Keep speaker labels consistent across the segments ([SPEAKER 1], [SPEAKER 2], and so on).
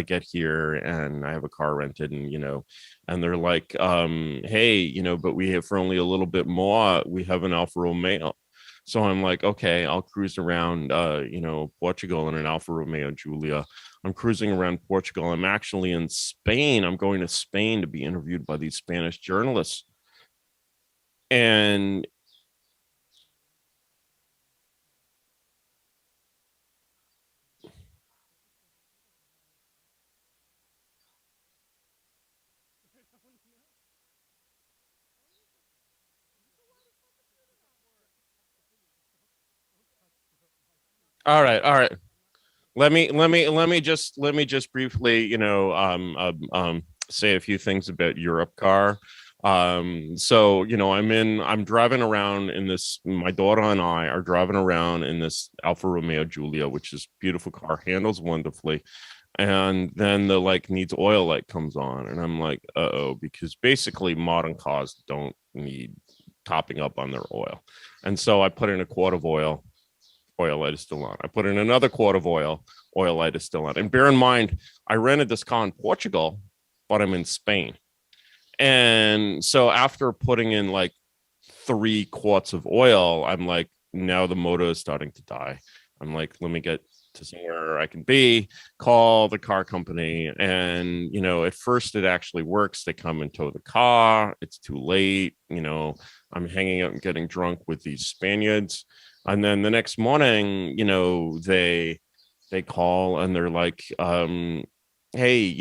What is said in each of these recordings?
[SPEAKER 1] get here and I have a car rented, and and they're like, hey, but we have, for only a little bit more, we have an Alfa Romeo. So I'm like, okay, I'll cruise around, Portugal in an Alfa Romeo Giulia. I'm cruising around Portugal. I'm actually in Spain. I'm going to Spain to be interviewed by these Spanish journalists. And all right. Let me just briefly, say a few things about Europcar. So I'm driving around in this. My daughter and I are driving around in this Alfa Romeo Giulia, which is a beautiful car, handles wonderfully. And then the like needs oil light comes on, and I'm like, uh-oh, because basically modern cars don't need topping up on their oil. And so I put in a quart of oil light is still on. I put in another quart of oil light is still on. And bear in mind, I rented this car in Portugal, but I'm in Spain. And so after putting in like 3 quarts of oil, I'm like, now the motor is starting to die. I'm like, let me get to somewhere I can be, call the car company. And, at first it actually works. They come and tow the car. It's too late. I'm hanging out and getting drunk with these Spaniards. And then the next morning, they call and they're like, hey,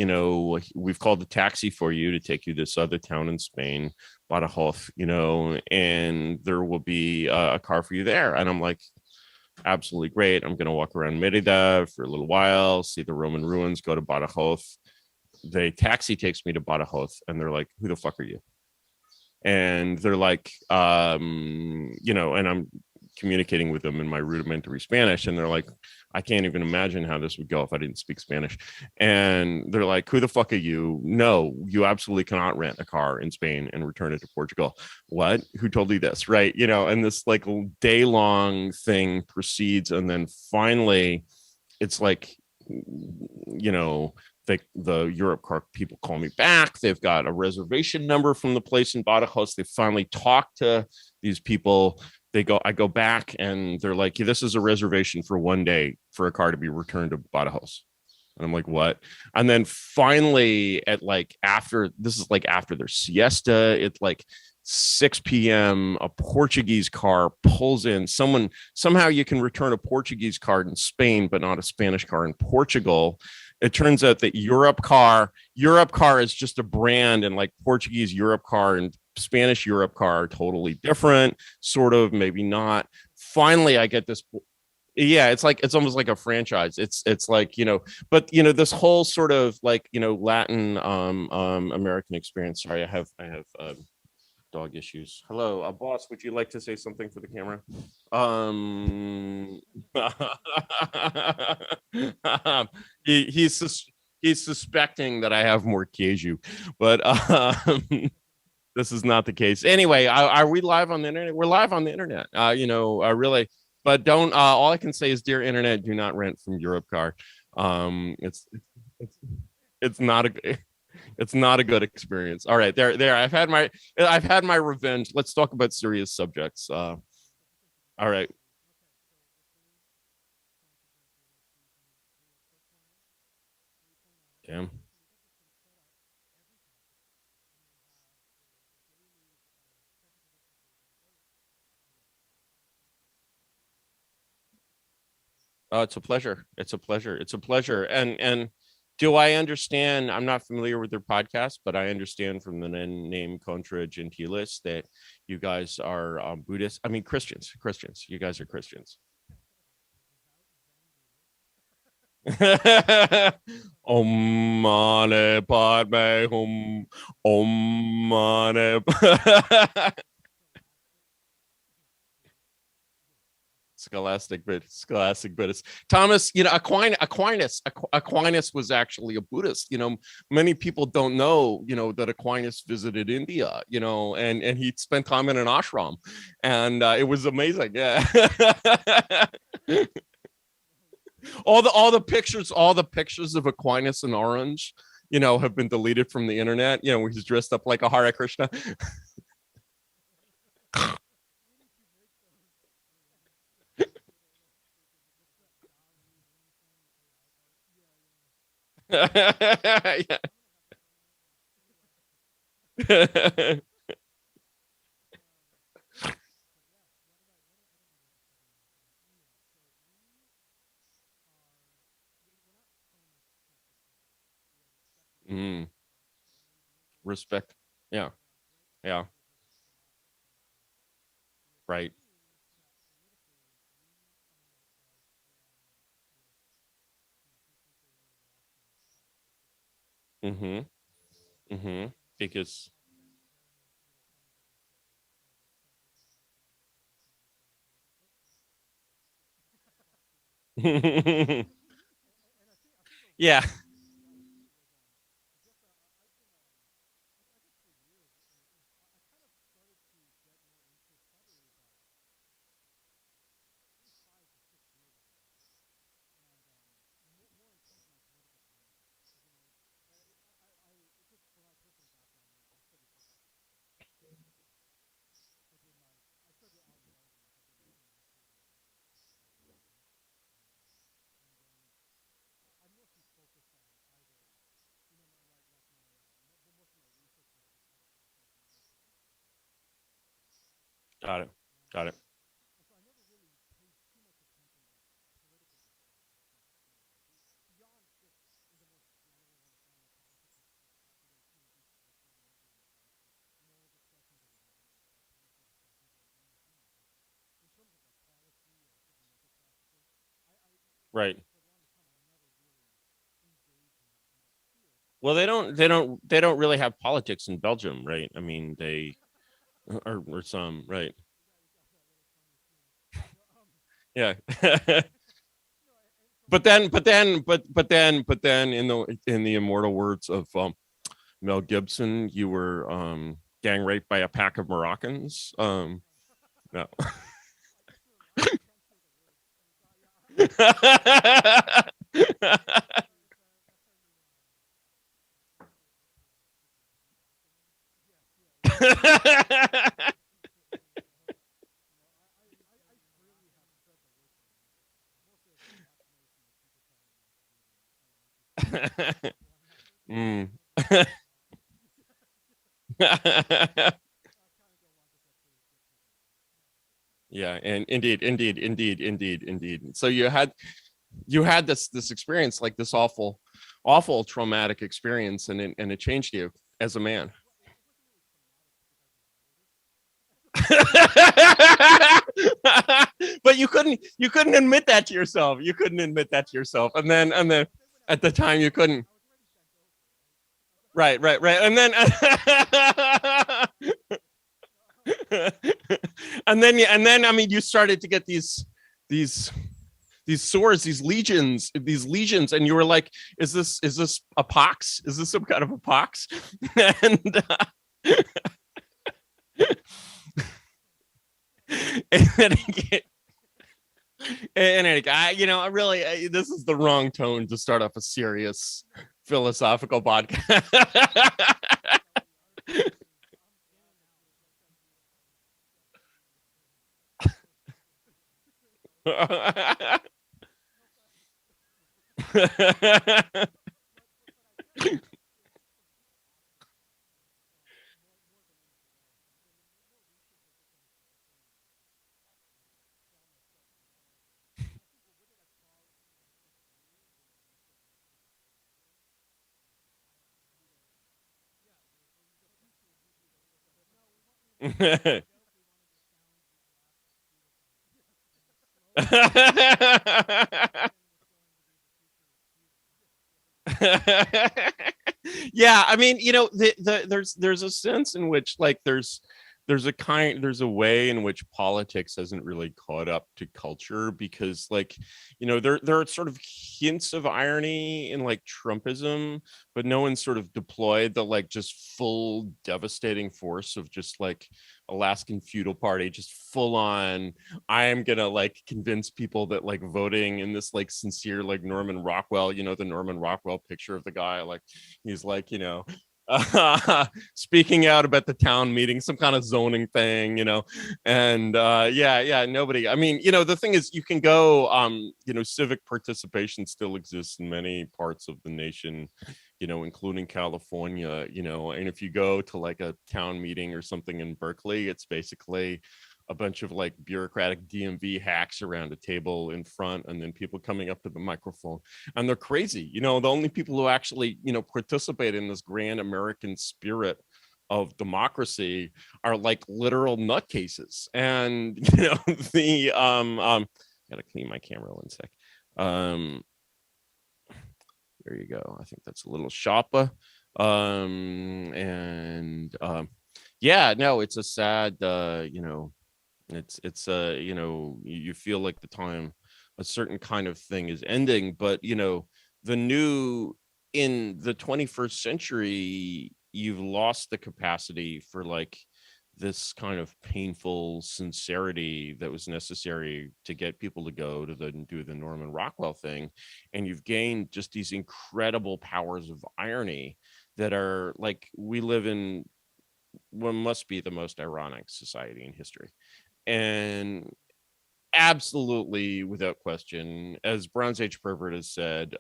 [SPEAKER 1] we've called the taxi for you to take you to this other town in Spain, Badajoz, and there will be a car for you there. And I'm like, absolutely great. I'm going to walk around Merida for a little while, see the Roman ruins, go to Badajoz. The taxi takes me to Badajoz, and they're like, who the fuck are you? And they're like, and I'm communicating with them in my rudimentary Spanish, and they're like, I can't even imagine how this would go if I didn't speak Spanish. And they're like, who the fuck are you? No, you absolutely cannot rent a car in Spain and return it to Portugal. What? Who told you this? Right? And this like day-long thing proceeds, and then finally it's like, the Europcar people call me back. They've got a reservation number from the place in Badajoz. They finally talk to these people. I go back, and they're like, this is a reservation for 1 day for a car to be returned to Badajoz. And I'm like, what? And then finally after their siesta, it's like 6 p.m. a Portuguese car pulls in. Somehow you can return a Portuguese car in Spain, but not a Spanish car in Portugal. It turns out that Europcar is just a brand, and like Portuguese Europcar and Spanish Europcar are totally different, sort of, maybe not. Finally, I get this. Yeah, it's almost like a franchise. It's like, but this whole sort of like, Latin American experience. Sorry, I have dog issues. Hello, boss, would you like to say something for the camera? He's suspecting that I have more Keiju, but this is not the case. Anyway, are we live on the internet? We're live on the internet. Really, but don't. All I can say is, dear internet, do not rent from Europcar. It's it's not a it's not a good experience. All right, there. I've had my revenge. Let's talk about serious subjects. All right. Damn. Oh, it's a pleasure. It's a pleasure. It's a pleasure. And do I understand? I'm not familiar with their podcast, but I understand from the name Contra Gentiles that you guys are Buddhists. I mean, Christians. Christians. You guys are Christians. Om mane padme hum. Om mane. Scholastic Buddhist. Thomas, Aquinas was actually a Buddhist. Many people don't know, that Aquinas visited India, and he spent time in an ashram, and it was amazing. Yeah. all the pictures of Aquinas in orange, have been deleted from the internet. Where he's dressed up like a Hare Krishna. Yeah. Mm, respect. Yeah. Yeah. Right. Mm-hmm. Mm-hmm. Because yeah. Got it. Got it. Right. Well, they don't really have politics in Belgium, right? I mean, they or some, right? Yeah. but then in the immortal words of Mel Gibson, you were gang raped by a pack of Moroccans. No. Mm. Yeah, and indeed. So you had this experience, like this awful traumatic experience, and it changed you as a man. But you couldn't admit that to yourself. You couldn't admit that to yourself, and then at the time you couldn't. Right, and then and then I mean, you started to get these these sores, these legions, and you were like, is this a pox? Is this some kind of a pox? and and then I really, this is the wrong tone to start off a serious philosophical podcast. Yeah, I mean, there's a sense in which, like, there's there's a way in which politics hasn't really caught up to culture, because like, there are sort of hints of irony in like Trumpism, but no one sort of deployed the like just full devastating force of just like Alaskan Feudal Party, just full on, I am gonna like convince people that like voting in this like sincere like Norman Rockwell, the Norman Rockwell picture of the guy, like he's like, speaking out about the town meeting, some kind of zoning thing, and nobody, I mean, the thing is, you can go, civic participation still exists in many parts of the nation, including California, and if you go to like a town meeting or something in Berkeley, it's basically a bunch of like bureaucratic DMV hacks around a table in front, and then people coming up to the microphone, and they're crazy. The only people who actually, participate in this grand American spirit of democracy are like literal nutcases. And the gotta clean my camera one sec. There you go. I think that's a little sharper. Yeah, no, it's a sad, it's you feel like the time a certain kind of thing is ending, but the new, in the 21st century, you've lost the capacity for like this kind of painful sincerity that was necessary to get people to go to do the Norman Rockwell thing, and you've gained just these incredible powers of irony that are like, we live in what must be the most ironic society in history. And absolutely, without question, as Bronze Age Pervert has said,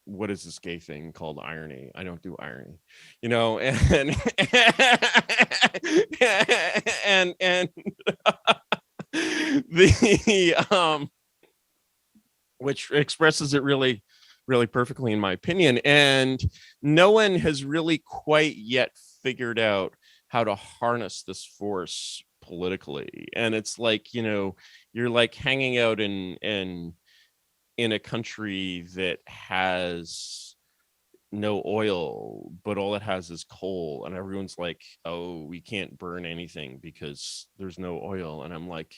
[SPEAKER 1] what is this gay thing called irony? I don't do irony, and and the which expresses it really, really perfectly, in my opinion. And no one has really quite yet figured out how to harness this force politically. And it's like, you're like hanging out in a country that has no oil, but all it has is coal, and everyone's like, oh, we can't burn anything because there's no oil. And I'm like,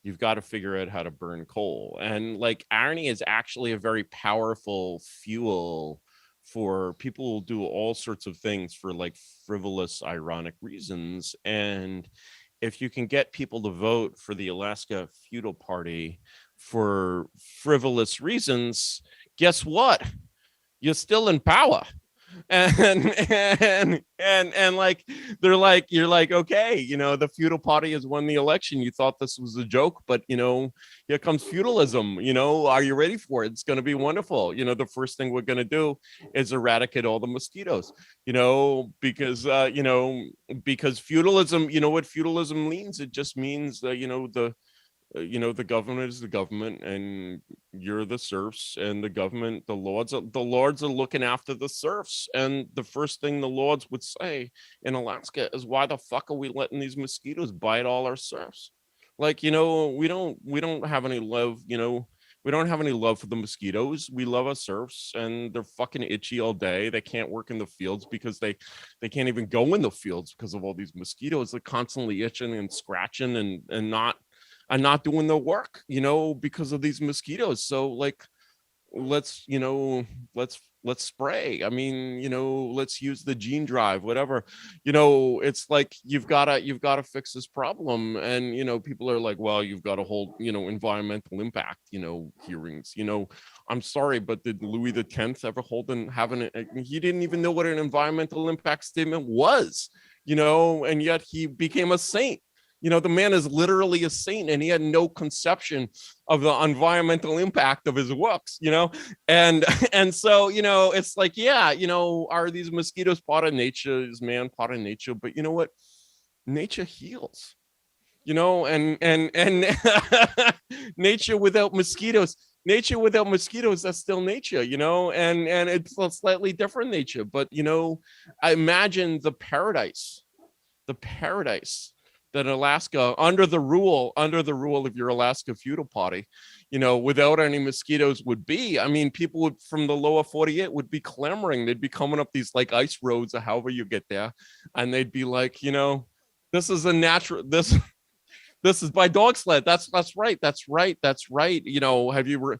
[SPEAKER 1] you've got to figure out how to burn coal. And like, irony is actually a very powerful fuel for people who do all sorts of things for like frivolous, ironic reasons. And if you can get people to vote for the Alaska Feudal Party for frivolous reasons, guess what? You're still in power. And like, they're like, you're like, okay, the feudal party has won the election. You thought this was a joke, but here comes feudalism. Are you ready for it? It's going to be wonderful. The first thing we're going to do is eradicate all the mosquitoes, because feudalism, what feudalism means? It just means that, the government is the government, and you're the serfs, and the lords are looking after the serfs. And the first thing the lords would say in Alaska is, why the fuck are we letting these mosquitoes bite all our serfs? Like, we don't have any love, we don't have any love for the mosquitoes. We love our serfs, and they're fucking itchy all day. They can't work in the fields because they can't even go in the fields because of all these mosquitoes. They're constantly itching and scratching and not doing the work, because of these mosquitoes. So like, let's spray. I mean, let's use the gene drive, whatever. It's like, you've got to fix this problem. And people are like, well, you've got to hold environmental impact hearings. I'm sorry, but did Louis X ever he didn't even know what an environmental impact statement was, and yet he became a saint. The man is literally a saint, and he had no conception of the environmental impact of his works, and so, it's like, yeah, are these mosquitoes part of nature? Is man part of nature? But you know what? Nature heals, and nature without mosquitoes, that's still nature, and it's a slightly different nature. But, I imagine the paradise that Alaska, under the rule of your Alaska Feudal Party, without any mosquitoes would be. I mean, people would from the lower 48 would be clamoring. They'd be coming up these like ice roads or however you get there, and they'd be like, this is a natural this is by dog sled. That's right. Have you?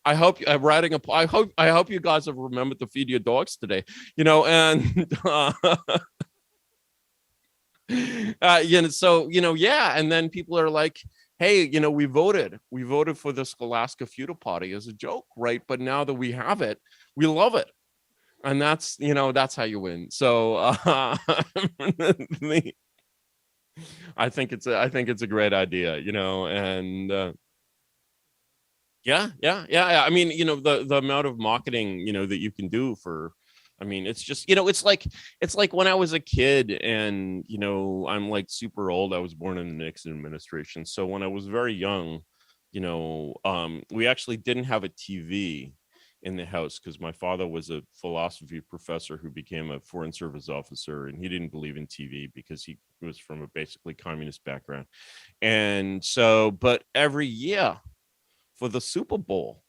[SPEAKER 1] I hope I'm writing a. I hope you guys have remembered to feed your dogs today. And so yeah, and then people are like, hey, we voted for this Alaska Feudal Party as a joke, right? But now that we have it, we love it, and that's how you win. So I think it's a great idea, and yeah. I mean, the amount of marketing, that you can do for, I mean, it's just, it's like when I was a kid and, I'm like super old. I was born in the Nixon administration. So when I was very young, we actually didn't have a TV in the house because my father was a philosophy professor who became a foreign service officer, and he didn't believe in TV because he was from a basically communist background. And so, but every year for the Super Bowl,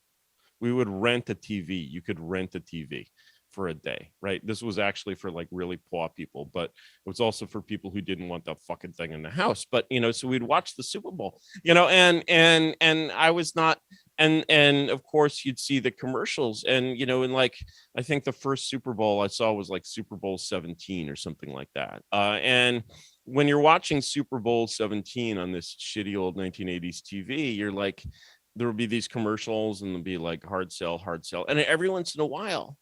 [SPEAKER 1] we would rent a TV. You could rent a TV for a day, right? This was actually for like really poor people, but it was also for people who didn't want that fucking thing in the house. But so we'd watch the Super Bowl, and I was not, and of course you'd see the commercials, and and like I think the first Super Bowl I saw was like Super Bowl 17 or something like that. And when you're watching Super Bowl 17 on this shitty old 1980s TV, you're like, there will be these commercials and there'll be like hard sell. And every once in a while,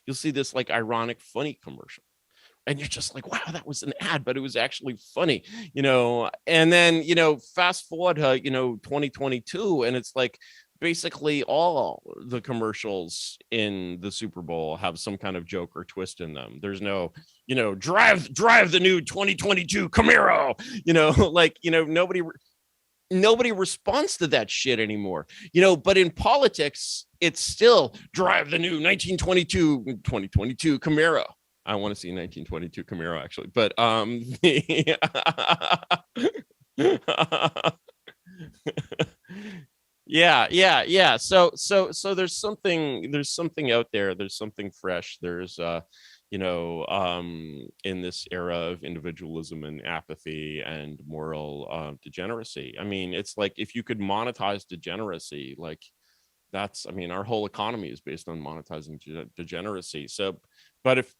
[SPEAKER 1] you'll see this like ironic, funny commercial. And you're just like, wow, that was an ad, but it was actually funny, and then, fast forward to, 2022. And it's like basically all the commercials in the Super Bowl have some kind of joke or twist in them. There's no, drive the new 2022 Camaro, like, nobody responds to that shit anymore, but in politics, it's still drive the new 2022 Camaro. I want to see 1922 Camaro actually, but yeah. So there's something out there. There's something fresh. There's in this era of individualism and apathy and moral degeneracy. I mean, it's like if you could monetize degeneracy, like that's, I mean, our whole economy is based on monetizing degeneracy. So, but if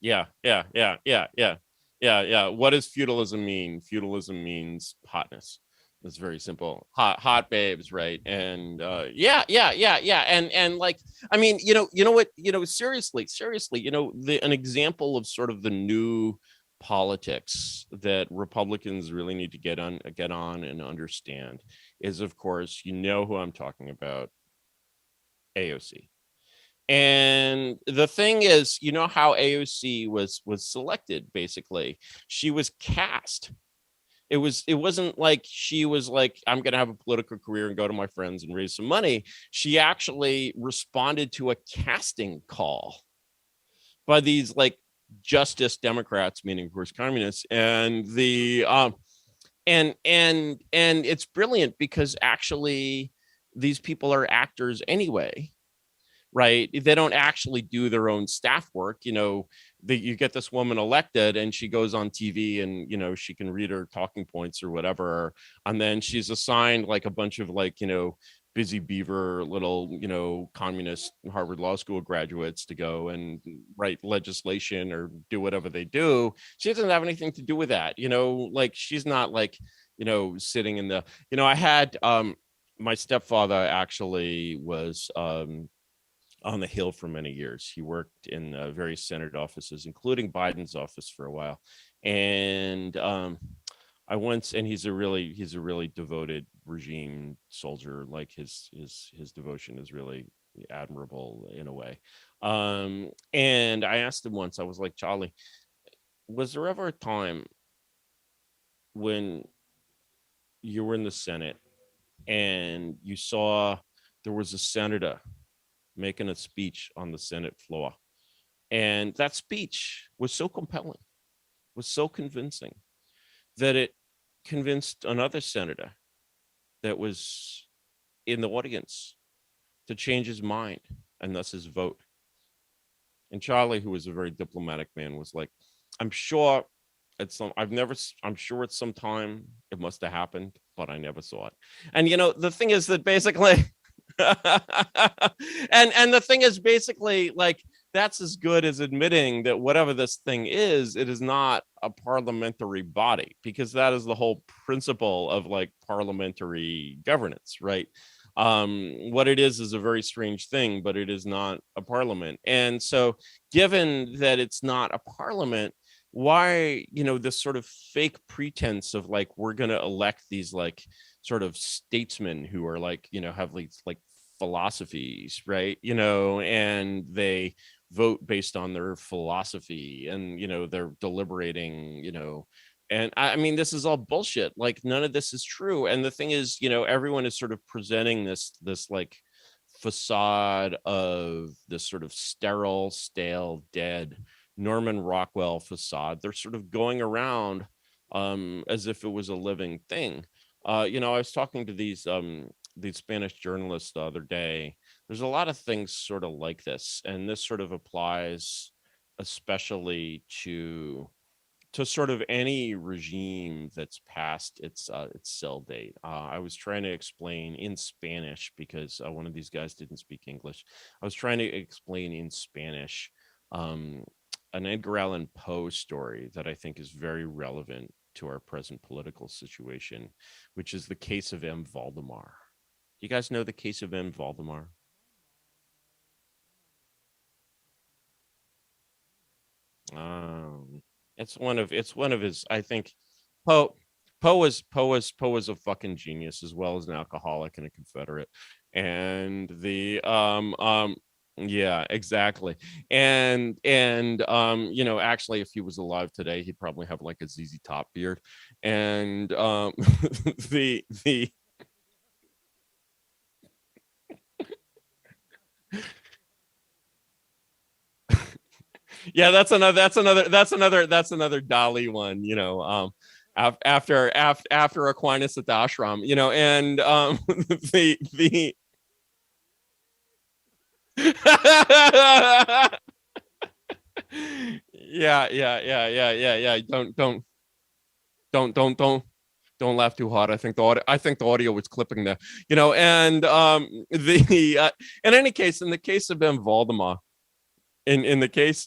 [SPEAKER 1] yeah. What does feudalism mean? Feudalism means hotness. It's very simple. Hot babes, right? And yeah. And like, I mean, what, seriously, an example of sort of the new politics that Republicans really need to get on and understand is, of course, who I'm talking about, AOC. And the thing is, how AOC was selected. Basically, she was cast. It wasn't like she was like, I'm gonna have a political career and go to my friends and raise some money. She actually responded to a casting call by these like Justice Democrats, meaning of course communists, and the and it's brilliant because actually these people are actors anyway, right? They don't actually do their own staff work. You get this woman elected and she goes on TV and, she can read her talking points or whatever. And then she's assigned like a bunch of like, busy beaver little, communist Harvard Law School graduates to go and write legislation or do whatever they do. She doesn't have anything to do with that. Like she's not like, sitting in the, I had, my stepfather actually was, on the Hill for many years. He worked in various Senate offices, including Biden's office for a while. And and he's a really devoted regime soldier. Like his devotion is really admirable in a way. And I asked him once, I was like, Charlie, was there ever a time when you were in the Senate and you saw there was a senator making a speech on the Senate floor, and that speech was so compelling was so convincing that it convinced another senator that was in the audience to change his mind and thus his vote. And Charlie, who was a very diplomatic man, was like, I'm sure I'm sure at some time it must have happened, but I never saw it. And the thing is that basically and the thing is basically, like, that's as good as admitting that whatever this thing is, it is not a parliamentary body, because that is the whole principle of like parliamentary governance, right? What it is a very strange thing, but it is not a parliament. And so given that it's not a parliament, why this sort of fake pretense of like we're going to elect these like sort of statesmen who are like have these like philosophies, right? And they vote based on their philosophy, and they're deliberating, and I mean, this is all bullshit. Like, none of this is true. And the thing is, everyone is sort of presenting this like facade of this sort of sterile, stale, dead Norman Rockwell facade. They're sort of going around as if it was a living thing. I was talking to these Spanish journalists the other day. There's a lot of things sort of like this, and this sort of applies especially to sort of any regime that's past its sell date. I was trying to explain in Spanish, because one of these guys didn't speak English. I was trying to explain in Spanish an Edgar Allan Poe story that I think is very relevant to our present political situation, which is the case of M. Valdemar. You guys know the case of M. Valdemar? It's one of his, I think. Poe was a fucking genius, as well as an alcoholic and a Confederate. And the yeah, exactly. And actually, if he was alive today, he'd probably have like a ZZ Top beard. And the yeah, that's another DALL-E one, after Aquinas at the ashram, and the yeah, yeah. Don't laugh too hard. I think the audio was clipping there, and the in any case, in the case of M. Valdemar, in the case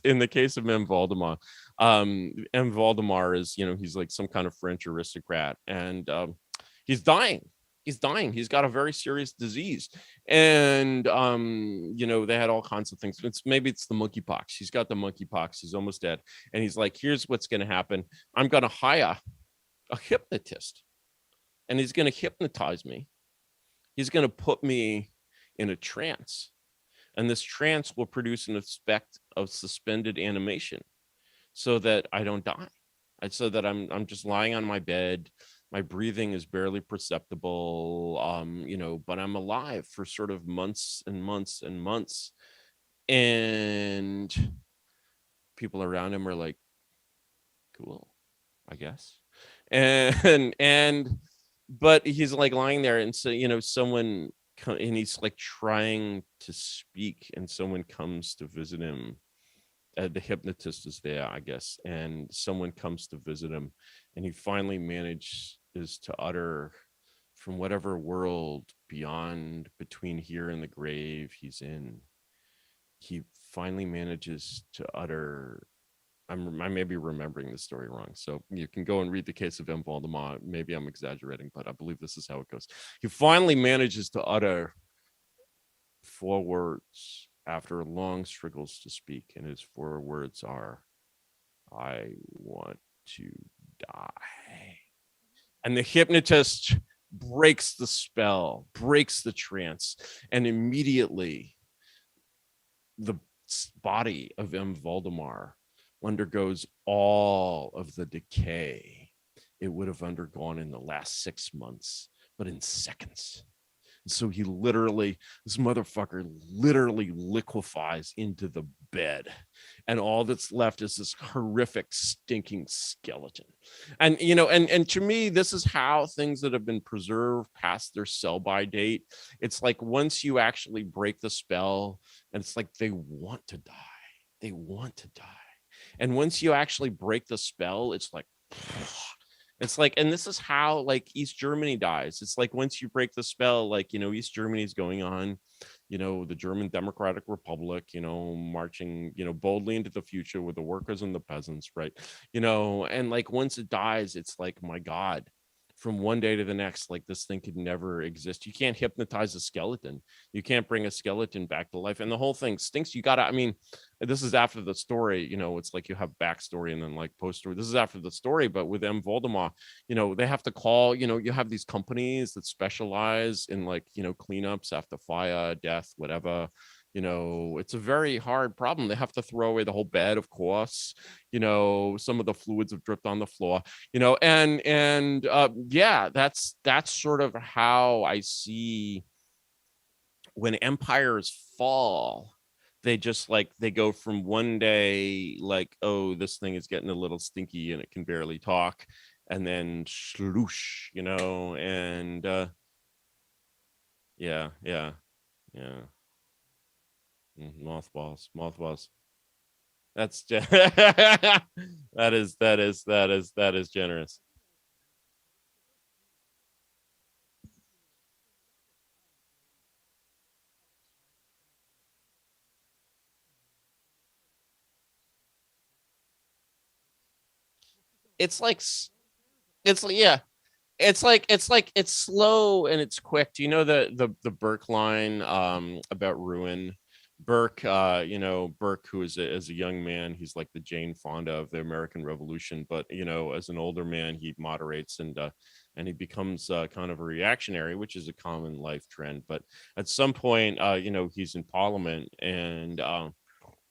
[SPEAKER 1] of M. Valdemar, M. Valdemar is, he's like some kind of French aristocrat, and he's dying. He's dying. He's got a very serious disease, and they had all kinds of things. Maybe it's the monkeypox. He's got the monkeypox. He's almost dead, and he's like, "Here's what's going to happen. I'm going to hire a hypnotist, and he's going to hypnotize me. He's going to put me in a trance, and this trance will produce an effect of suspended animation so that I don't die. So that I'm just lying on my bed. My breathing is barely perceptible, but I'm alive for sort of months and months and months." And people around him are like, "Cool, I guess." And but he's like lying there, and so someone and he's like trying to speak, and someone comes to visit him. The hypnotist is there, I guess, and someone comes to visit him, and he finally manages to utter from whatever world beyond, between here and the grave he's in. He finally manages to utter. I may be remembering the story wrong, so you can go and read the case of M. Valdemar. Maybe I'm exaggerating, but I believe this is how it goes. He finally manages to utter 4 words after long struggles to speak, and his 4 words are, "I want to die." And the hypnotist breaks the spell, breaks the trance, and immediately the body of M. Valdemar undergoes all of the decay it would have undergone in the last 6 months, but in seconds. So this motherfucker literally liquefies into the bed. and all that's left is this horrific stinking skeleton. And and to me, this is how things that have been preserved past their sell by date, it's like once you actually break the spell, and it's like they want to die, they want to die. And once you actually break the spell, it's like it's like, and this is how like East Germany dies. It's like once you break the spell, like East Germany is going on, the German Democratic Republic, marching, boldly into the future with the workers and the peasants, right? And like once it dies, it's like, my God, from one day to the next, like this thing could never exist. You can't hypnotize a skeleton. You can't bring a skeleton back to life. And the whole thing stinks. You gotta, I mean, this is after the story, it's like you have backstory and then like post story. This is after the story, but with M. Voldemort, they have to call, you have these companies that specialize in like, cleanups after fire, death, whatever. It's a very hard problem. They have to throw away the whole bed, of course. Some of the fluids have dripped on the floor, and yeah, that's sort of how I see when empires fall. They just like, they go from one day like, oh, this thing is getting a little stinky and it can barely talk, and then sloosh, and yeah, yeah, yeah. Mothballs. That's that is generous. It's like it's like, yeah, it's slow and it's quick. Do you know the Burke line about ruin? Burke, Burke, who is a young man, he's like the Jane Fonda of the American Revolution, but as an older man, he moderates and he becomes kind of a reactionary, which is a common life trend. But at some point, he's in Parliament, and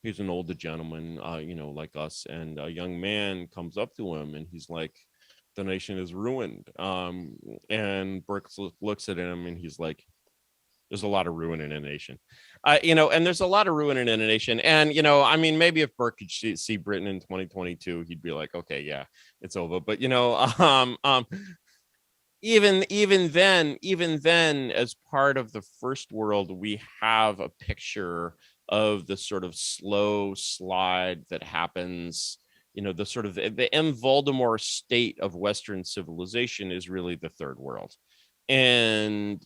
[SPEAKER 1] he's an older gentleman, like us, and a young man comes up to him, and he's like, "The nation is ruined." And Burke looks at him, and he's like, "There's a lot of ruin in a nation." And there's a lot of ruin in a nation. And, I mean, maybe if Burke could see Britain in 2022, he'd be like, okay, yeah, it's over. But, even then, as part of the first world, we have a picture of the sort of slow slide that happens. The sort of the M. Voldemort state of Western civilization is really the third world. And,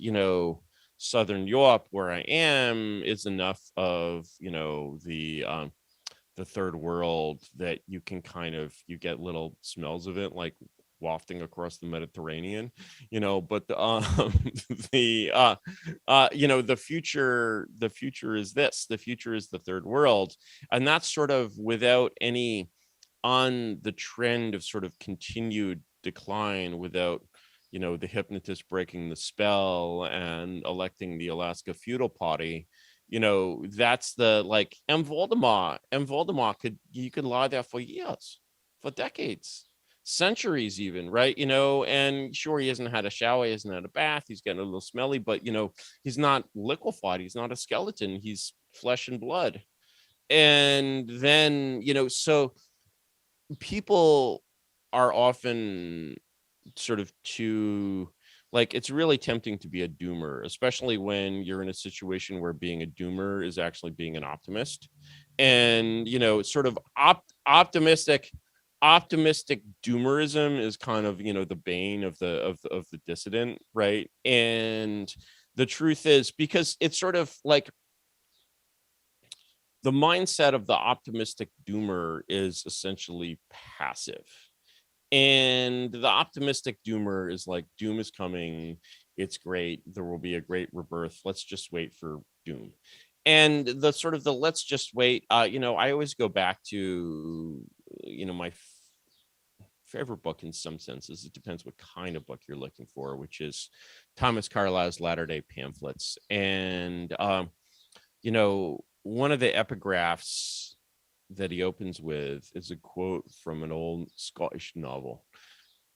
[SPEAKER 1] Southern Europe, where I am, is enough of, the third world that you can kind of, you get little smells of it, like wafting across the Mediterranean, but the future is this. The future is the third world. And that's sort of without any, on the trend of sort of continued decline, without the hypnotist breaking the spell and electing the Alaska Feudal Party. That's the, like, M. Voldemort could, you could lie there for years, for decades, centuries even, right? And sure, he hasn't had a shower, he hasn't had a bath, he's getting a little smelly, but he's not liquefied, he's not a skeleton, he's flesh and blood. And then, so people are often sort of too, like, it's really tempting to be a doomer, especially when you're in a situation where being a doomer is actually being an optimist. And sort of optimistic doomerism is kind of the bane of the dissident, right? And the truth is, because it's sort of like, the mindset of the optimistic doomer is essentially passive. And the optimistic doomer is like, doom is coming, it's great, there will be a great rebirth, let's just wait for doom. And the sort of the let's just wait, I always go back to, my favorite book in some senses. It depends what kind of book you're looking for, which is Thomas Carlyle's Latter-day Pamphlets. And one of the epigraphs that he opens with is a quote from an old Scottish novel.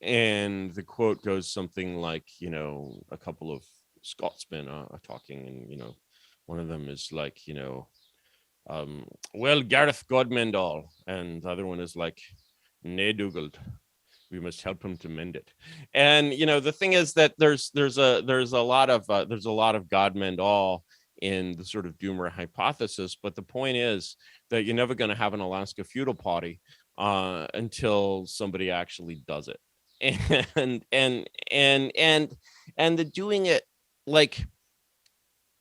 [SPEAKER 1] And the quote goes something like, a couple of Scotsmen are talking, and, one of them is like, well, Gareth Godmendall, and the other one is like, nay, Dougal, we must help him to mend it. And the thing is that there's a lot of Godmendall in the sort of doomer hypothesis, but the point is that you're never going to have an Alaska Feudal Party until somebody actually does it. And the doing it, like,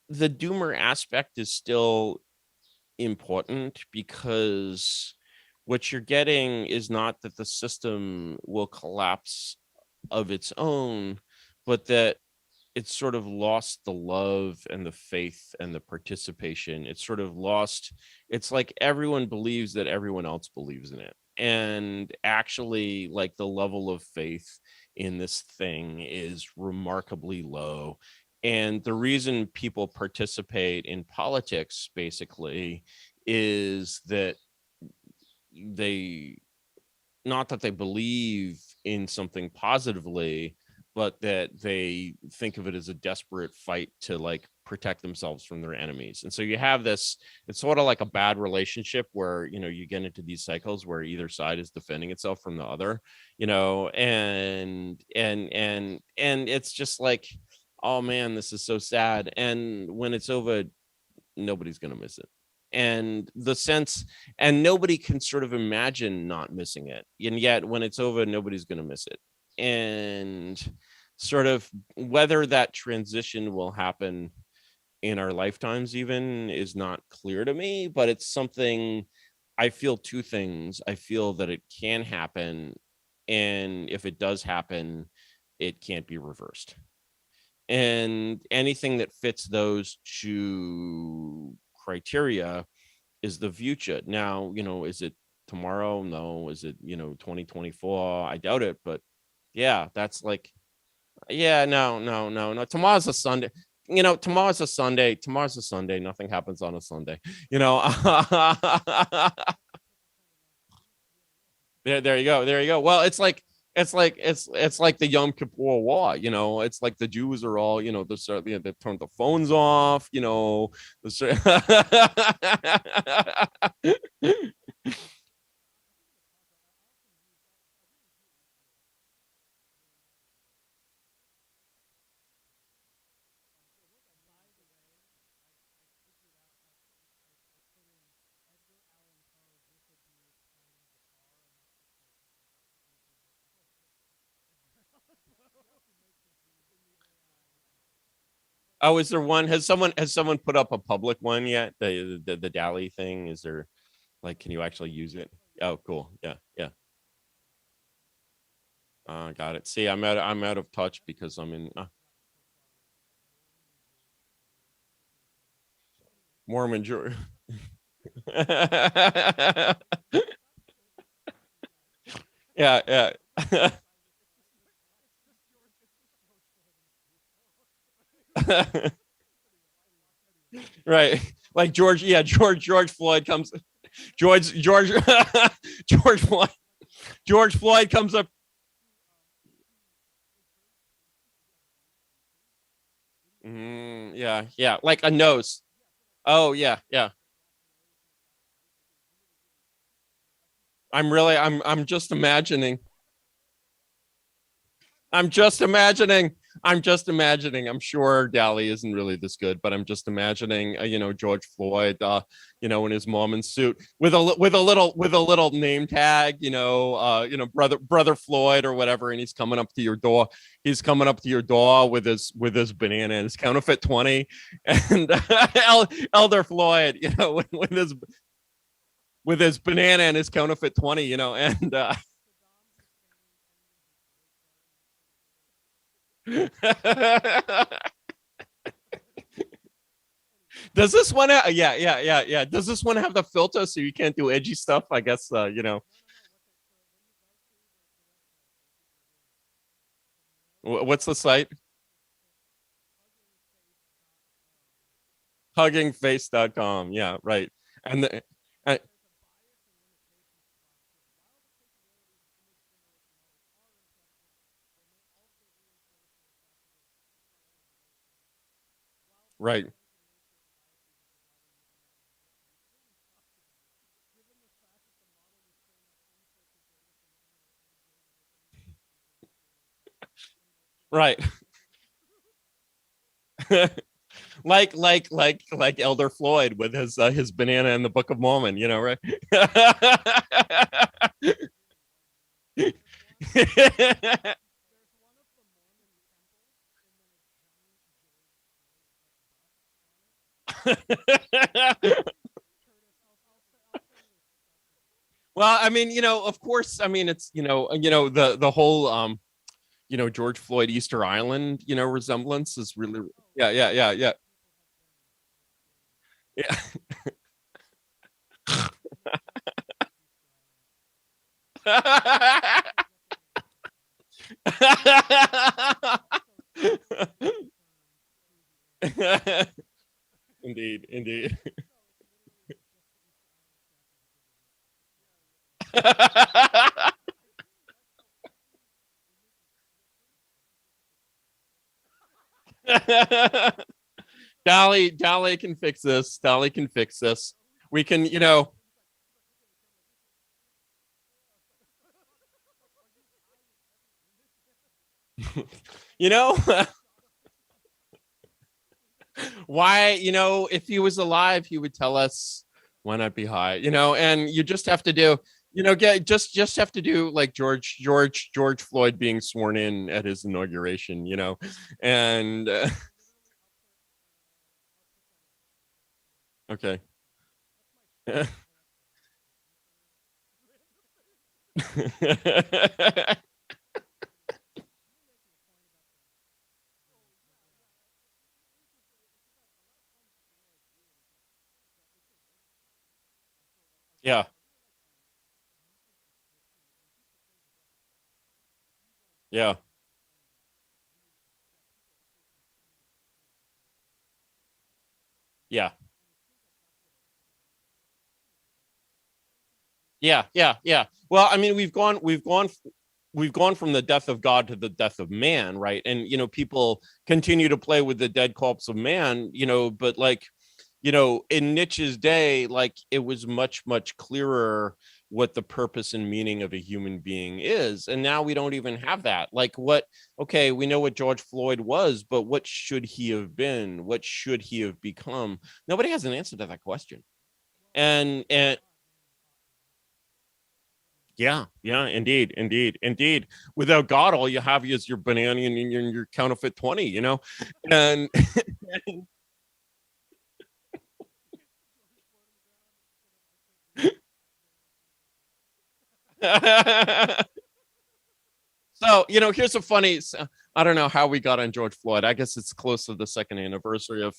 [SPEAKER 1] the doomer aspect is still important, because what you're getting is not that the system will collapse of its own, but that it's sort of lost the love and the faith and the participation. It's sort of lost. It's like everyone believes that everyone else believes in it. And actually, like, the level of faith in this thing is remarkably low. And the reason people participate in politics, basically, is that they, not that they believe in something positively, but that they think of it as a desperate fight to, like, protect themselves from their enemies. And so you have this, it's sort of like a bad relationship where, you get into these cycles where either side is defending itself from the other, and it's just like, oh man, this is so sad. And when it's over, nobody's going to miss it. And the sense, and nobody can sort of imagine not missing it. And yet when it's over, nobody's going to miss it. And sort of whether that transition will happen in our lifetimes even is not clear to me, but it's something. I feel two things. I feel that it can happen, and if it does happen, it can't be reversed. And anything that fits those two criteria is the future. Now, is it tomorrow? No. Is it, 2024? I doubt it. But yeah, that's like, yeah, no. Tomorrow's a Sunday. Tomorrow's a Sunday. Tomorrow's a Sunday. Nothing happens on a Sunday. There you go. There you go. Well, it's like the Yom Kippur War. It's like the Jews are all, they turned the phones off. Oh, is there one? Has someone put up a public one yet? The DALL-E thing? Is there, like, can you actually use it? Oh, cool. Yeah, yeah. Got it. See, I'm out of touch because I'm in Mormon George. Yeah, yeah. Right. Like George, yeah, George Floyd comes. George George Floyd George Floyd comes up. Yeah, yeah, like a nose. Oh yeah, yeah. I'm just imagining. I'm just imagining. I'm just imagining. I'm sure DALL-E isn't really this good, but I'm just imagining, George Floyd, in his Mormon suit with a little name tag, brother Floyd or whatever, and he's coming up to your door. He's coming up to your door with his banana and his counterfeit 20, and Elder Floyd, with his banana and his counterfeit 20, and does this one yeah, yeah, yeah, yeah, does this one have the filter so you can't do edgy stuff? I guess, what's the site? Huggingface.com. Yeah, right. And uh, right. right. Like Elder Floyd with his banana in the Book of Mormon, right? Well, I mean, of course, I mean, it's the whole George Floyd Easter Island, resemblance is really, yeah, yeah, yeah, yeah. Yeah. Indeed, indeed. DALL-E can fix this. DALL-E can fix this. We can, you know, why, if he was alive, he would tell us why not be high, and you just have to do, get just have to do like George Floyd being sworn in at his inauguration, and okay. Yeah, yeah, yeah, yeah, yeah, yeah. Well, I mean, we've gone from the death of God to the death of man, right? And people continue to play with the dead corpse of man, but like, in Nietzsche's day, like it was much clearer what the purpose and meaning of a human being is. And now we don't even have that. Like okay, we know what George Floyd was, but what should he have been? What should he have become? Nobody has an answer to that question. And yeah, yeah, indeed, indeed, indeed. Without God, all you have is your banana and your counterfeit 20, and so here's a funny, I don't know how we got on George Floyd. I guess it's close to the second anniversary of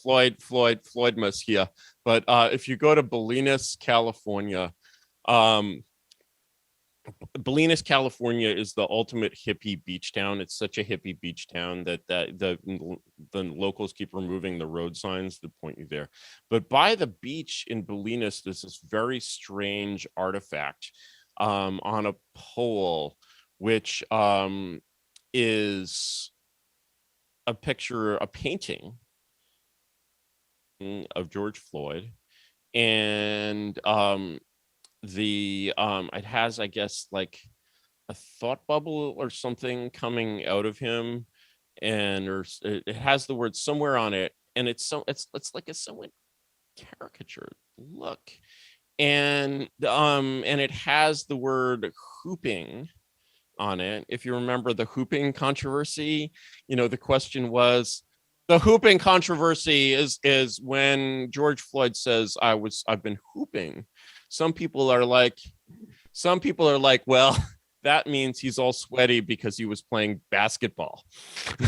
[SPEAKER 1] Floydmas here. But if you go to Bolinas, California, um Bolinas, California is the ultimate hippie beach town. It's such a hippie beach town that the locals keep removing the road signs that point you there. But by the beach in Bolinas, there's this very strange artifact on a pole, which is a painting of George Floyd, and it has, I guess, like a thought bubble or something coming out of him, and it has the word somewhere on it, and it's like a somewhat caricature look, and it has the word hooping on it. If you remember the hooping controversy, the question was, the hooping controversy is when George Floyd says, I've been hooping. Some people are like, well, that means he's all sweaty because he was playing basketball.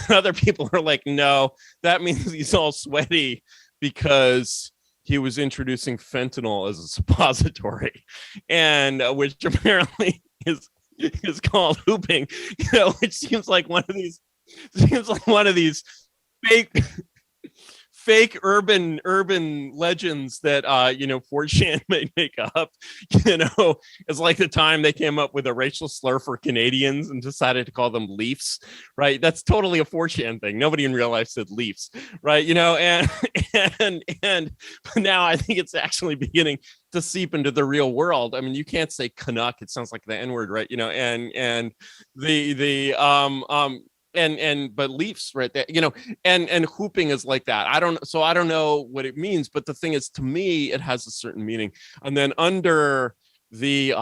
[SPEAKER 1] Other people are like, no, that means he's all sweaty because he was introducing fentanyl as a suppository, and which apparently is called hooping, which seems like one of these fake fake urban legends that 4chan may make up. It's like the time they came up with a racial slur for Canadians and decided to call them Leafs, right? That's totally a 4chan thing. Nobody in real life said Leafs, right? And now I think it's actually beginning to seep into the real world. I mean, you can't say Canuck; it sounds like the N-word, right? And but Leafs, right there, and hooping is like that. I don't know what it means, but the thing is, to me, it has a certain meaning. And then under the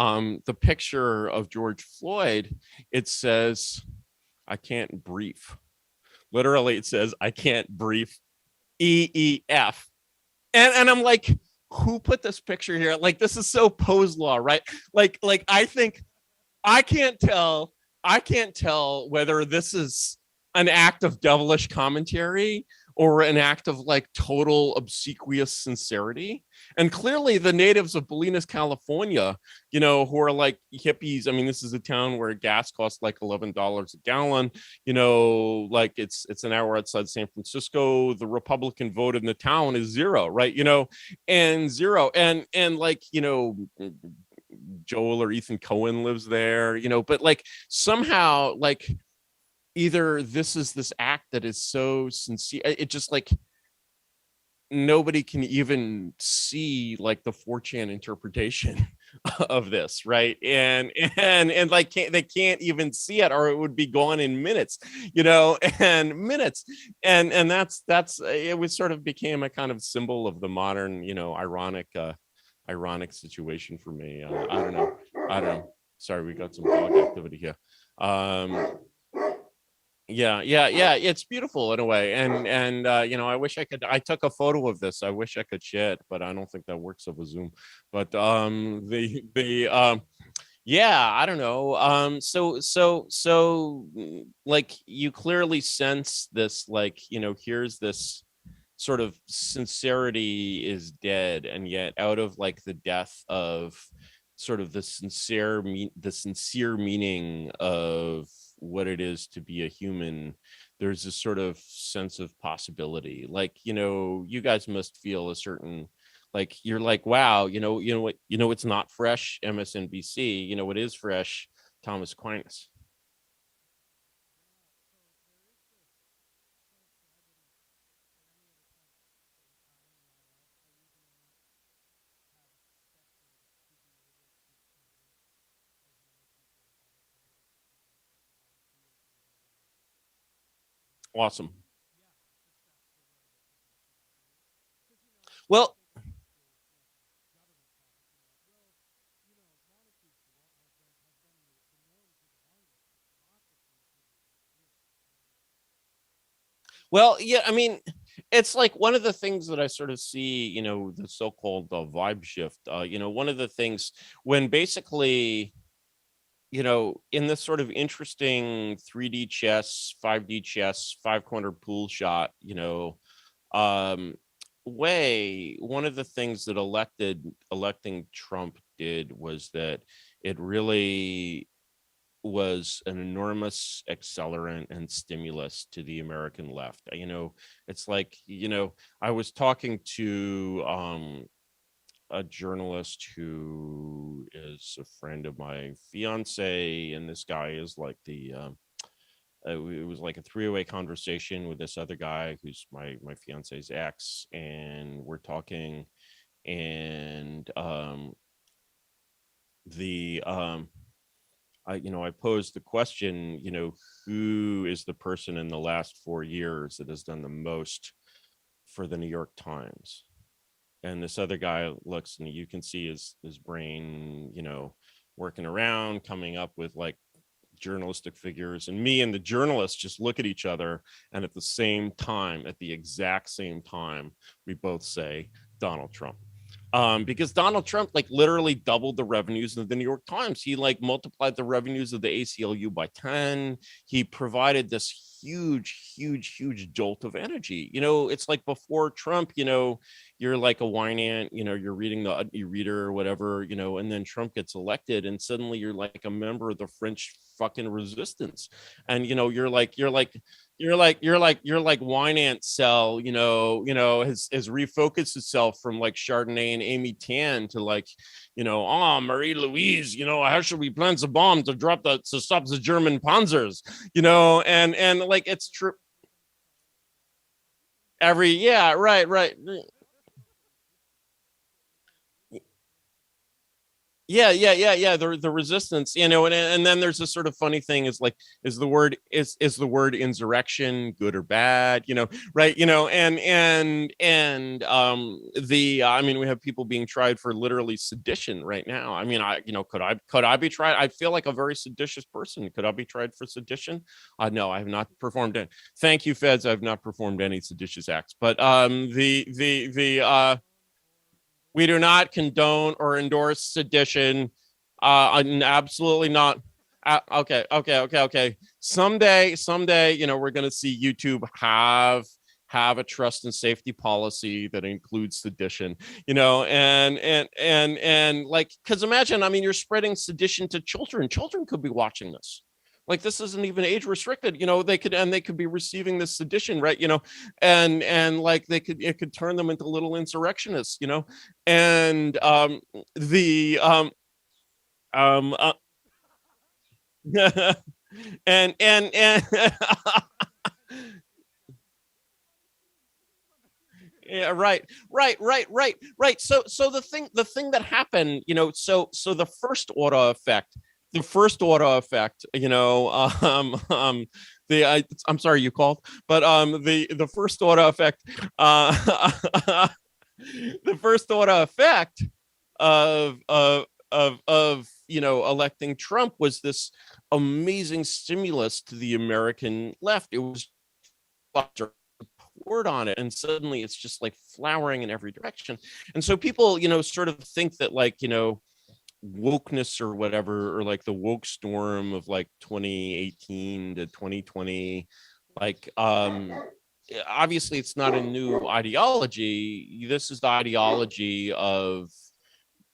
[SPEAKER 1] picture of George Floyd, it says, "I can't brief." Literally, it says, "I can't brief." EEF. And I'm like, who put this picture here? Like, this is so pose law, right? Like I think I can't tell whether this is an act of devilish commentary or an act of like total obsequious sincerity. And clearly the natives of Bolinas, California, who are like hippies. I mean, this is a town where gas costs like $11 a gallon, like it's an hour outside San Francisco. The Republican vote in the town is zero, right? And zero. And like, Joel or Ethan Cohen lives there, but like somehow like either this is this act that is so sincere, it just like nobody can even see like the 4chan interpretation of this, right? And like they can't even see it, or it would be gone in minutes, and minutes. And that's it was sort of became a kind of symbol of the modern, ironic situation for me. I don't know. Sorry, we got some dog activity here. Yeah, it's beautiful in a way. And I wish I took a photo of this. I wish I could share it, but I don't think that works over Zoom. But yeah, I don't know. So like you clearly sense this, like, here's this sort of sincerity is dead, and yet out of like the death of sort of the sincere meaning of what it is to be a human, there's this sort of sense of possibility. Like, you guys must feel a certain, like, you're like, wow, it's not fresh, MSNBC, it is fresh, Thomas Aquinas. Awesome. Well, yeah, I mean, it's like one of the things that I sort of see, the so-called vibe shift. One of the things when basically, in this sort of interesting 3D chess, 5D chess, five-corner pool shot, um, way, one of the things that electing Trump did was that it really was an enormous accelerant and stimulus to the American left. It's like, I was talking to a journalist who is a friend of my fiance, and this guy is like it was like a three-way conversation with this other guy who's my fiance's ex, and we're talking, and the I posed the question, who is the person in the last 4 years that has done the most for the New York Times? And this other guy looks, and you can see his brain, working around, coming up with like journalistic figures, and me and the journalist just look at each other, and at the exact same time, we both say Donald Trump. Because Donald Trump like literally doubled the revenues of the New York Times. He like multiplied the revenues of the ACLU by 10. He provided this huge jolt of energy. It's like before Trump, you're like a wine ant, you're reading the e-reader or whatever, and then Trump gets elected and suddenly you're like a member of the French fucking resistance. And you're like wine ant cell, has refocused itself from like Chardonnay and Amy Tan to like, Marie Louise, how should we plant a bomb to stop the German panzers, and like it's true. Yeah, right. Yeah, the resistance, and then there's this sort of funny thing is like, is the word insurrection good or bad, right, I mean, we have people being tried for literally sedition right now. I mean, could I be tried? I feel like a very seditious person. Could I be tried for sedition? No, I have not performed it. Thank you, feds. I've not performed any seditious acts, but we do not condone or endorse sedition. Absolutely not. Okay. Someday, we're going to see YouTube have a trust and safety policy that includes sedition, and like, because imagine, I mean, you're spreading sedition to children. Children could be watching this. Like, this isn't even age restricted, they could be receiving this sedition, right, and like it could turn them into little insurrectionists, and the and yeah, right. So the thing that happened, so the first order effect, I'm sorry you called, but the first order effect, the first order effect of electing Trump was this amazing stimulus to the American left. It was word on it, and suddenly it's just like flowering in every direction. And so people, sort of think that, like, wokeness or whatever, or like the woke storm of like 2018 to 2020, like obviously it's not a new ideology. This is the ideology of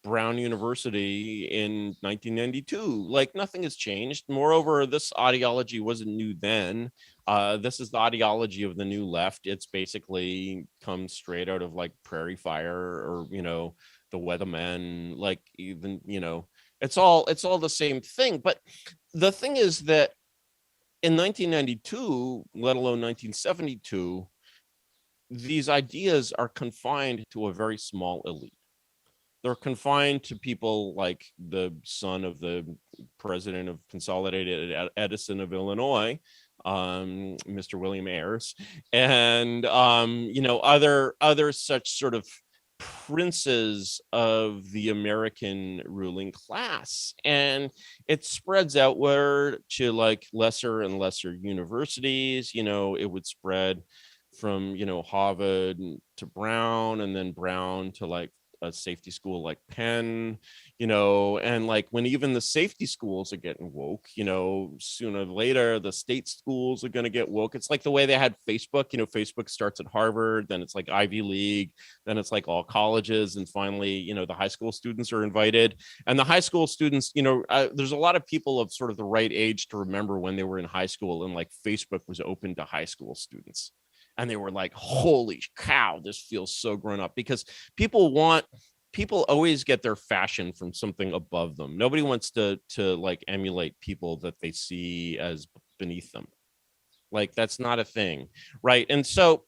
[SPEAKER 1] Brown University in 1992. Like, nothing has changed. Moreover, this ideology wasn't new then. This is the ideology of the new left. It's basically comes straight out of like Prairie Fire, or the Weathermen. Like, even it's all the same thing. But the thing is that in 1992, let alone 1972, these ideas are confined to a very small elite. They're confined to people like the son of the president of Consolidated Edison of Illinois, Mr. William Ayers, and other such sort of princes of the American ruling class. And it spreads outward to like lesser and lesser universities. It would spread from Harvard to Brown, and then Brown to like a safety school like Penn, and like when even the safety schools are getting woke, sooner or later the state schools are going to get woke. It's like the way they had Facebook. Facebook starts at Harvard, then it's like Ivy League, then it's like all colleges, and finally, the high school students are invited. And the high school students, there's a lot of people of sort of the right age to remember when they were in high school and like Facebook was open to high school students. And they were like, holy cow, this feels so grown up, because people always get their fashion from something above them. Nobody wants to like emulate people that they see as beneath them. Like, that's not a thing, right? And so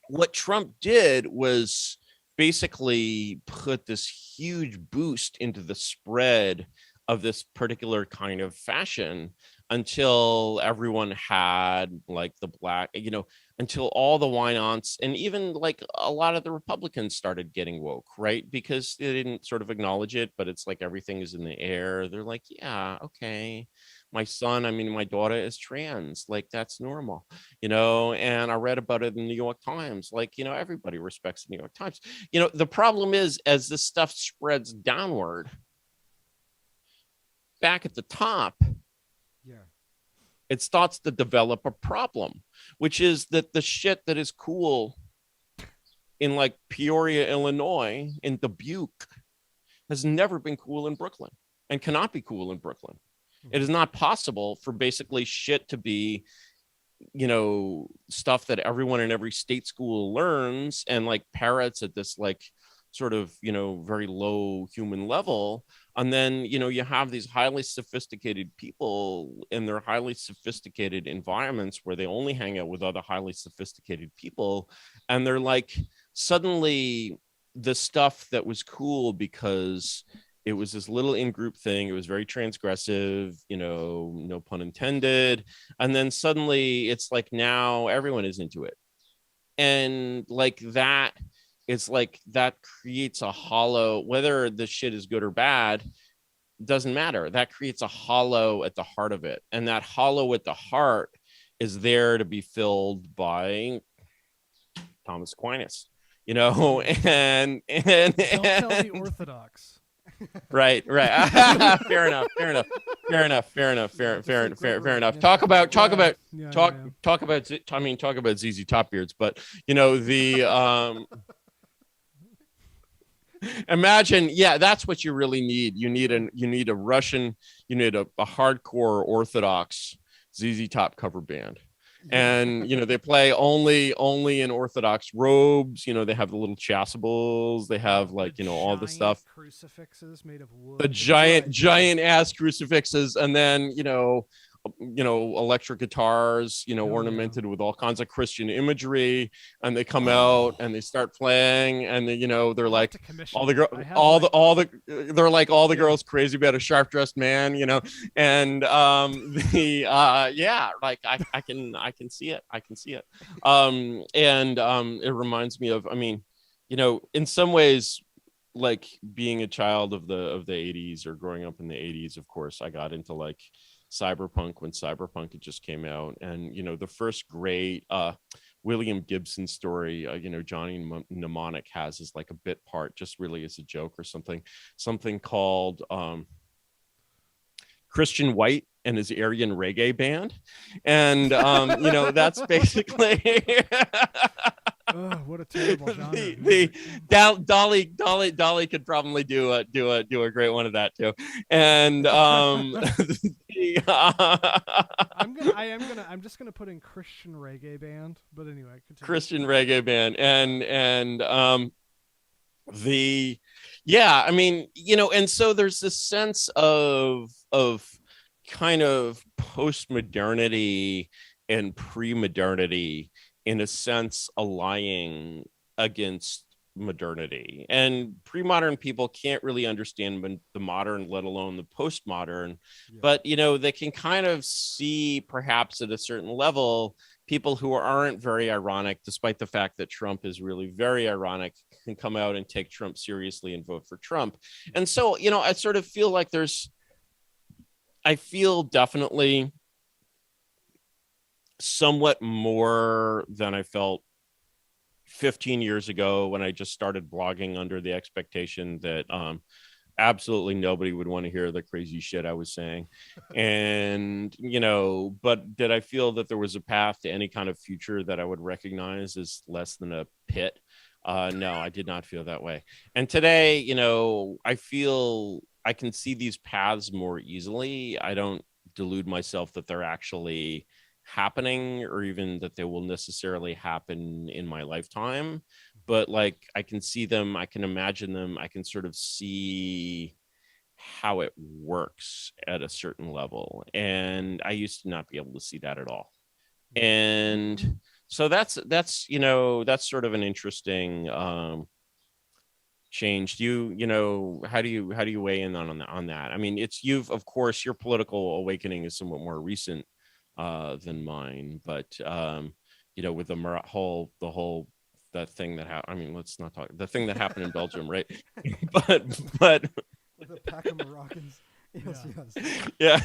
[SPEAKER 1] what Trump did was basically put this huge boost into the spread of this particular kind of fashion, until everyone had like the black, until all the wine-ons and even like a lot of the Republicans started getting woke, right? Because they didn't sort of acknowledge it, but it's like everything is in the air. They're like, yeah, okay, my daughter is trans, like that's normal, and I read about it in the New York Times. Like, everybody respects the New York Times. The problem is, as this stuff spreads downward, back at the top, it starts to develop a problem, which is that the shit that is cool in like Peoria, Illinois, in Dubuque, has never been cool in Brooklyn and cannot be cool in Brooklyn. It is not possible for basically shit to be, you know, stuff that everyone in every state school learns and like parrots at this like sort of, you know, very low human level. And then, you know, you have these highly sophisticated people in their highly sophisticated environments where they only hang out with other highly sophisticated people. And they're like, suddenly the stuff that was cool because it was this little in-group thing. It was very transgressive, you know, no pun intended. And then suddenly it's like now everyone is into it. And like that, it's like that creates a hollow, whether the shit is good or bad, doesn't matter. That creates a hollow at the heart of it. And that hollow at the heart is there to be filled by Thomas Aquinas, you know, and
[SPEAKER 2] don't tell the Orthodox.
[SPEAKER 1] Right. Fair enough. Talk about ZZ Top Beards, but you know, the imagine, yeah, that's what you really need. You need a Russian, you need a hardcore Orthodox ZZ Top cover band. And you know, they play only in Orthodox robes. You know, they have the little chasubles, they have like, you know, all the stuff,
[SPEAKER 2] crucifixes made of wood,
[SPEAKER 1] the giant ass crucifixes, and then you know, electric guitars, you know, ornamented with all kinds of Christian imagery, and they come out and they start playing, and they, you know, they're like all the they're like all the girls crazy about a sharp dressed man, you know, and yeah, like I can see it, and it reminds me of, I mean, you know, in some ways, like being a child of the 80s or growing up in the 80s, of course, I got into like Cyberpunk when Cyberpunk had just came out, and you know, the first great William Gibson story, you know, Johnny Mnemonic has is like a bit part, just really as a joke or something called Christian White and his Aryan reggae band, and you know, that's basically
[SPEAKER 2] oh, what a terrible genre.
[SPEAKER 1] the DALL-E could probably do a great one of that too, and I'm just gonna put in Christian reggae band, but anyway, continue. Christian reggae band, and I mean, you know, and so there's this sense of kind of post-modernity and pre-modernity, in a sense, allying against modernity, and pre-modern people can't really understand the modern, let alone the postmodern. But you know, they can kind of see, perhaps at a certain level, people who aren't very ironic, despite the fact that Trump is really very ironic, can come out and take Trump seriously and vote for Trump. And so, you know, I sort of feel like I feel definitely somewhat more than I felt 15 years ago when I just started blogging under the expectation that absolutely nobody would want to hear the crazy shit I was saying. And, you know, but did I feel that there was a path to any kind of future that I would recognize as less than a pit? No, I did not feel that way. And today, you know, I feel I can see these paths more easily. I don't delude myself that they're actually happening, or even that they will necessarily happen in my lifetime, but like I can see them, I can imagine them, I can sort of see how it works at a certain level, and I used to not be able to see that at all. And so that's you know, that's sort of an interesting change. You know, how do you weigh in on that? I mean, it's, of course, your political awakening is somewhat more recent than mine, but you know, with the whole that thing that happened, I mean, let's not talk the thing that happened in Belgium, right? but
[SPEAKER 3] with a pack of Moroccans. Yes.
[SPEAKER 1] Yeah.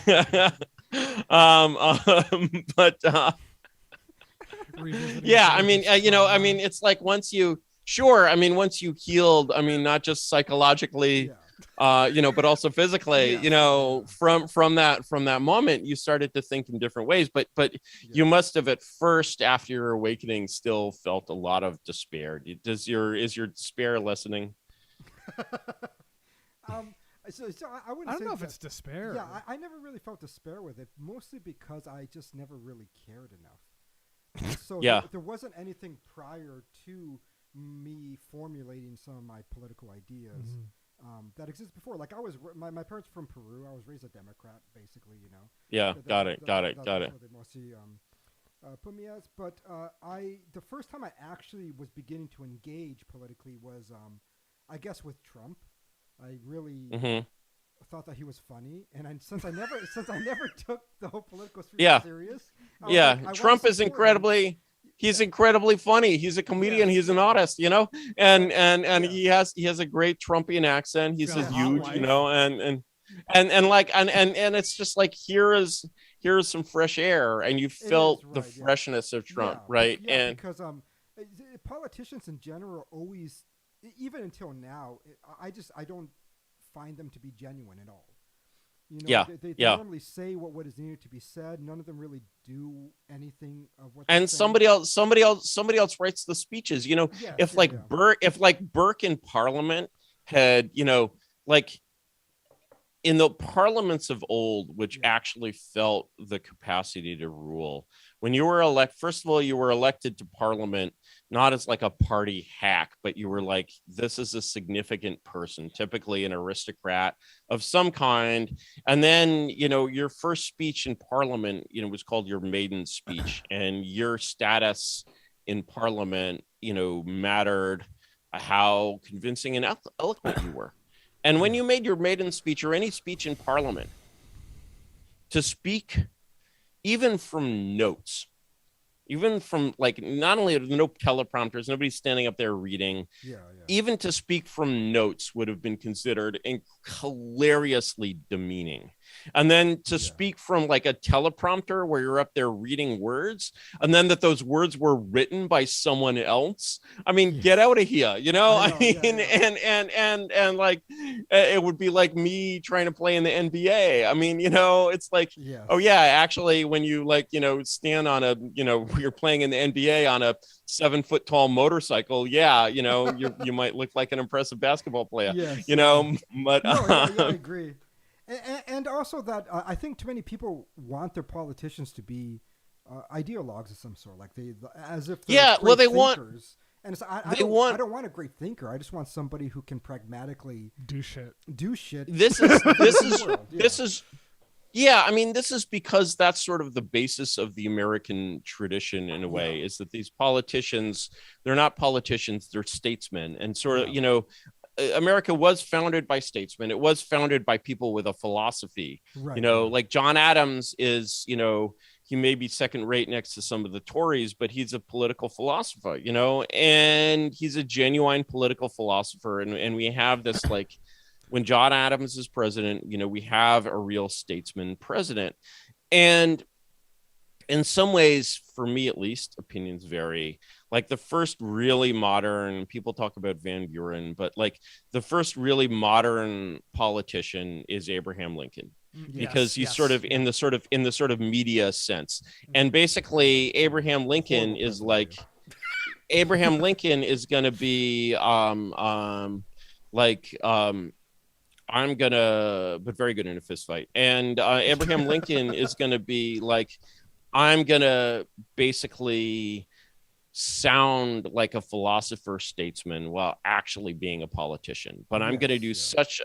[SPEAKER 1] But yeah, I mean, you know, I mean, it's like once you healed, I mean, not just psychologically, but also physically, from that moment, you started to think in different ways. But you must have at first, after your awakening, still felt a lot of despair. Is your despair lessening?
[SPEAKER 3] So I wouldn't.
[SPEAKER 2] I don't
[SPEAKER 3] say
[SPEAKER 2] know if
[SPEAKER 3] that-
[SPEAKER 2] it's despair.
[SPEAKER 3] Yeah, I never really felt despair with it, mostly because I just never really cared enough. So
[SPEAKER 1] Yeah.
[SPEAKER 3] there wasn't anything prior to me formulating some of my political ideas that existed before. Like my parents were from Peru. I was raised a Democrat, basically.
[SPEAKER 1] Yeah, got it.
[SPEAKER 3] That's what they mostly put me as. But the first time I actually was beginning to engage politically was, I guess, with Trump. I really thought that he was funny, and since I never took the whole political sphere serious.
[SPEAKER 1] Trump is incredibly. He's incredibly funny. He's a comedian. He's an artist, and he has a great Trumpian accent. He says huge, and it's just like here is some fresh air, and you felt the freshness of Trump, right?
[SPEAKER 3] Yeah,
[SPEAKER 1] and
[SPEAKER 3] because politicians in general always, even until now, I don't find them to be genuine at all. They normally say what is needed to be said. None of them really do anything of what.
[SPEAKER 1] And somebody else writes the speeches. If Burke in Parliament had, like in the parliaments of old, which actually felt the capacity to rule. When you were first of all, you were elected to Parliament not as like a party hack, but you were like, this is a significant person, typically an aristocrat of some kind. And then, your first speech in Parliament, was called your maiden speech, and your status in Parliament, mattered how convincing and eloquent you were. And when you made your maiden speech or any speech in Parliament, to speak even from notes, even from like not only no teleprompters, nobody's standing up there reading, even to speak from notes would have been considered hilariously demeaning. And then to speak from like a teleprompter where you're up there reading words, and then that those words were written by someone else. I mean, get out of here, And like it would be like me trying to play in the NBA. I mean, it's like, actually, when you stand on you're playing in the NBA on a 7-foot tall motorcycle. You might look like an impressive basketball player. But
[SPEAKER 3] I agree. And also that I think too many people want their politicians to be ideologues of some sort, like as if they're great thinkers. And it's, I don't want a great thinker. I just want somebody who can pragmatically
[SPEAKER 2] do shit.
[SPEAKER 1] This is because that's sort of the basis of the American tradition in a way, is that these politicians, they're not politicians, they're statesmen. And sort of, America was founded by statesmen. It was founded by people with a philosophy, like John Adams is, he may be second rate next to some of the Tories, but he's a political philosopher, and he's a genuine political philosopher. And we have this, like, when John Adams is president, we have a real statesman president. And in some ways, for me at least, opinions vary. Like the first really modern, people talk about Van Buren, but like the first really modern politician is Abraham Lincoln, because he's sort of in the sort of media sense. And basically, Abraham Lincoln is like, Abraham Lincoln is going to be but very good in a fist fight. And Abraham Lincoln is going to be like, I'm going to basically sound like a philosopher statesman while actually being a politician. But I'm going to do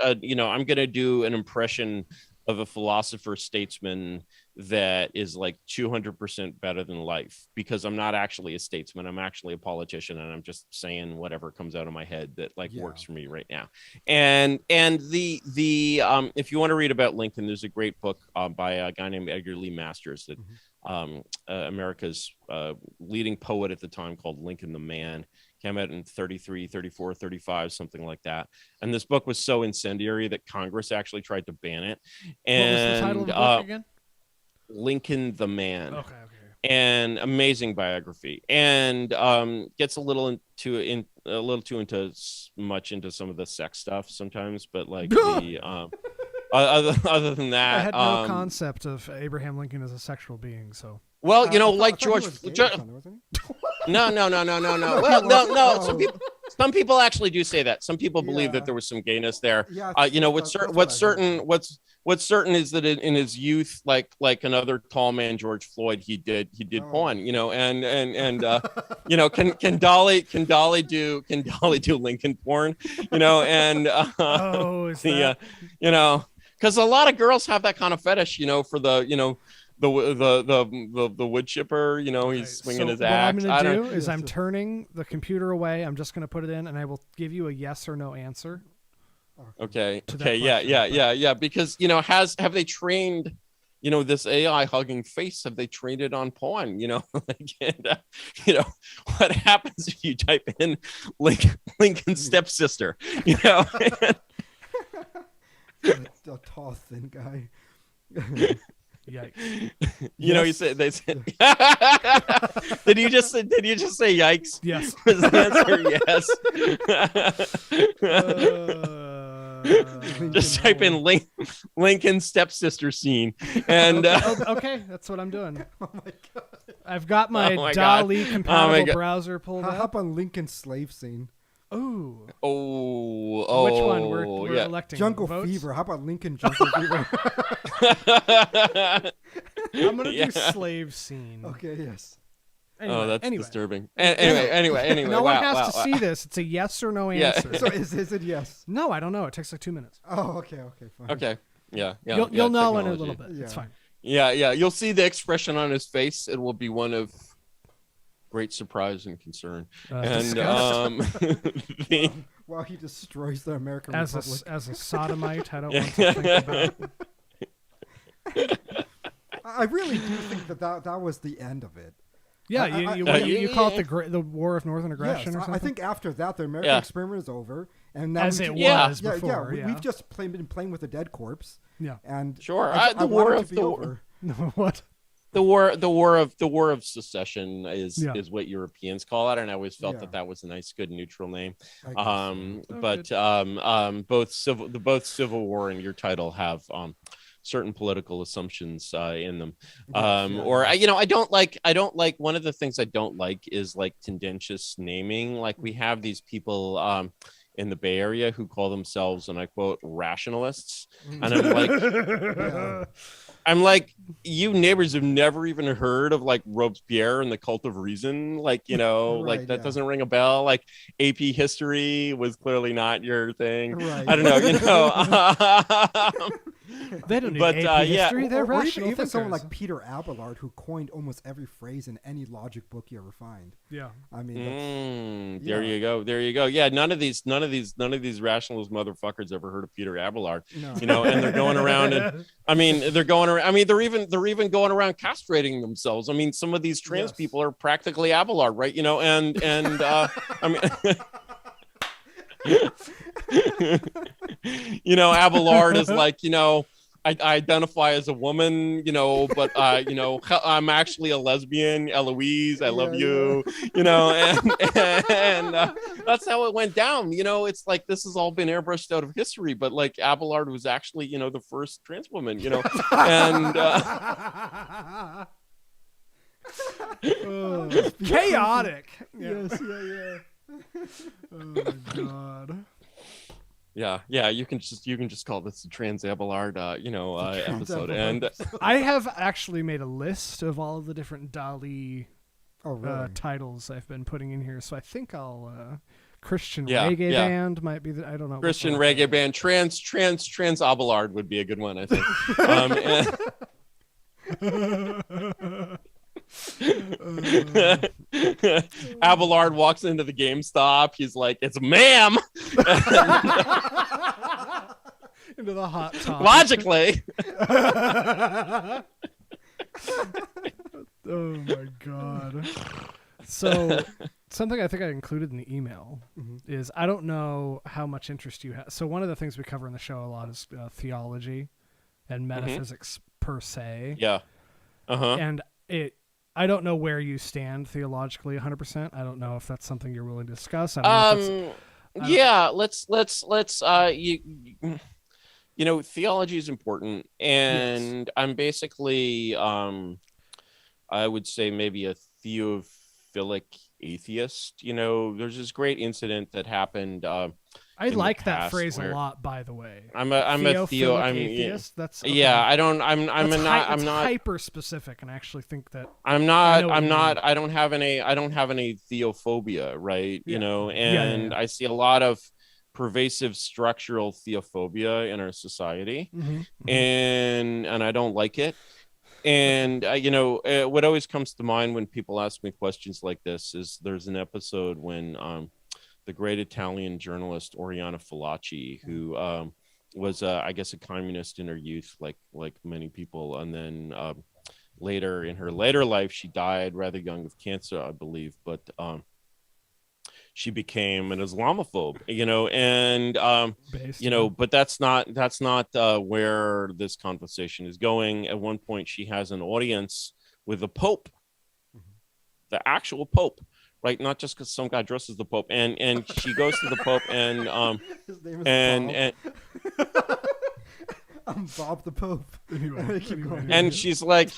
[SPEAKER 1] I'm going to do an impression of a philosopher statesman that is like 200% better than life, because I'm not actually a statesman. I'm actually a politician, and I'm just saying whatever comes out of my head that works for me right now. And the if you want to read about Lincoln, there's a great book by a guy named Edgar Lee Masters that America's leading poet at the time, called Lincoln the Man. Came out in 33, 34, 35, something like that. And this book was so incendiary that Congress actually tried to ban it. And
[SPEAKER 2] what was the title of the book again?
[SPEAKER 1] Lincoln the Man.
[SPEAKER 2] Okay.
[SPEAKER 1] and amazing biography, and gets a little too much into some of the sex stuff sometimes, but like the other than that,
[SPEAKER 2] I had no concept of Abraham Lincoln as a sexual being, so.
[SPEAKER 1] Well, you know,
[SPEAKER 3] I
[SPEAKER 1] like
[SPEAKER 3] thought he
[SPEAKER 1] George.
[SPEAKER 3] was gay or something, wasn't he?
[SPEAKER 1] No. Well, no. Some people actually do say that. Some people believe that there was some gayness there.
[SPEAKER 3] Yeah,
[SPEAKER 1] You know, what's certain is that in his youth, like another tall man, George Floyd, he did porn. You know, and you know, can Dolly do Lincoln porn? You know, and you know, because a lot of girls have that kind of fetish, you know, for the, you know, the wood chipper, you know, he's swinging his axe.
[SPEAKER 2] What I'm going to do is I'm turning the computer away. I'm just going to put it in, and I will give you a yes or no answer.
[SPEAKER 1] Okay. Yeah. Because, you know, have they trained, you know, this AI hugging face? Have they trained it on porn? You know, you know, what happens if you type in Lincoln's stepsister? You know,
[SPEAKER 3] a tall, thin guy.
[SPEAKER 2] Yikes.
[SPEAKER 1] You know, you said they said did you just say yikes?
[SPEAKER 2] Yes.
[SPEAKER 1] Was the answer yes? Just type in Lincoln stepsister scene, and
[SPEAKER 2] okay, that's what I'm doing. Oh my god! I've got my, DALL-E compatible browser pulled up.
[SPEAKER 3] How about Lincoln slave scene?
[SPEAKER 2] Oh.
[SPEAKER 1] Which
[SPEAKER 2] one we're electing?
[SPEAKER 3] Jungle
[SPEAKER 2] votes?
[SPEAKER 3] Fever. How about Lincoln Jungle Fever?
[SPEAKER 2] I'm gonna do slave scene.
[SPEAKER 3] Okay. Yes.
[SPEAKER 1] Anyway, that's disturbing. Anyway.
[SPEAKER 2] No one has to see this. It's a yes or no answer.
[SPEAKER 3] So is it yes?
[SPEAKER 2] No, I don't know. It takes like 2 minutes.
[SPEAKER 3] Oh, okay, fine.
[SPEAKER 1] Okay. Yeah.
[SPEAKER 2] You'll know in a little bit.
[SPEAKER 3] Yeah.
[SPEAKER 2] It's fine.
[SPEAKER 1] Yeah. You'll see the expression on his face. It will be one of great surprise and concern.
[SPEAKER 3] While he destroys the American Republic.
[SPEAKER 2] As a sodomite, I don't want to think about.
[SPEAKER 3] I really do think that was the end of it.
[SPEAKER 2] Yeah, you call it the War of Northern Aggression or something?
[SPEAKER 3] I think after that, the American experiment is over. And now
[SPEAKER 2] was before.
[SPEAKER 3] We've just been playing with a dead corpse.
[SPEAKER 2] Yeah.
[SPEAKER 3] And
[SPEAKER 1] sure.
[SPEAKER 3] the war of the over.
[SPEAKER 2] What?
[SPEAKER 1] The war of secession is what Europeans call it, and I always felt that was a nice, good, neutral name. But both Civil War and your title have certain political assumptions in them. I don't like one of the things I don't like is like tendentious naming. Like we have these people in the Bay Area who call themselves, and I quote, rationalists, and I'm like. I'm like, you neighbors have never even heard of like Robespierre and the Cult of Reason. Like, you know, like that doesn't ring a bell. Like AP history was clearly not your thing. Right. I don't know, you know.
[SPEAKER 2] They don't need AP history. They're rational
[SPEAKER 3] even someone like Peter Avalard, who coined almost every phrase in any logic book you ever find.
[SPEAKER 2] Yeah.
[SPEAKER 3] I mean,
[SPEAKER 1] there you go. Yeah, none of these rationalist motherfuckers ever heard of Peter Avalard. No. You know, and they're going around and they're even going around castrating themselves. I mean, some of these trans people are practically Avalard, right? You know, and I mean you know, Avalard is like, you know, I identify as a woman, you know, but you know, I'm actually a lesbian. Eloise, I love you, you know, and that's how it went down. You know, it's like this has all been airbrushed out of history, but like Avalard was actually, you know, the first trans woman, you know, and
[SPEAKER 2] chaotic.
[SPEAKER 3] Yes, yeah.
[SPEAKER 2] Oh my god.
[SPEAKER 1] Yeah, you can just call this the Trans Avalard, episode. And
[SPEAKER 2] I have actually made a list of all of the different DALL-E titles I've been putting in here, so I think I'll Christian reggae band might be I don't know.
[SPEAKER 1] Christian reggae band, trans Avalard would be a good one, I think. Avalard walks into the GameStop. He's like, "It's ma'am."
[SPEAKER 2] Into the hot top.
[SPEAKER 1] Logically.
[SPEAKER 2] Oh my god. So something I think I included in the email is I don't know how much interest you have. So one of the things we cover in the show a lot is theology and metaphysics per se.
[SPEAKER 1] Yeah.
[SPEAKER 2] And I don't know where you stand theologically 100%. I don't know if that's something you're willing to discuss. I don't know
[SPEAKER 1] yeah, let's you know, theology is important, and yes. I'm basically I would say maybe a Theophilic atheist. You know, there's this great incident that happened
[SPEAKER 2] I like that phrase a lot, by the way.
[SPEAKER 1] I'm a
[SPEAKER 2] atheist. That's okay.
[SPEAKER 1] Yeah, I don't I'm not
[SPEAKER 2] hyper specific, and I actually think that
[SPEAKER 1] I don't have any theophobia, right?
[SPEAKER 2] Yeah.
[SPEAKER 1] You know, and I see a lot of pervasive structural theophobia in our society, and I don't like it. And you know, what always comes to mind when people ask me questions like this is there's an episode when the great Italian journalist Oriana Fallaci, who was I guess a communist in her youth, like many people, and then later in her later life she died rather young of cancer, I believe, but she became an Islamophobe, you know, and you know, but that's not where this conversation is going. At one point, she has an audience with the Pope, the actual Pope, right? Not just because some guy dresses the Pope, and she goes to the Pope, and
[SPEAKER 3] his name is Bob. I'm Bob the Pope.
[SPEAKER 1] And she's like,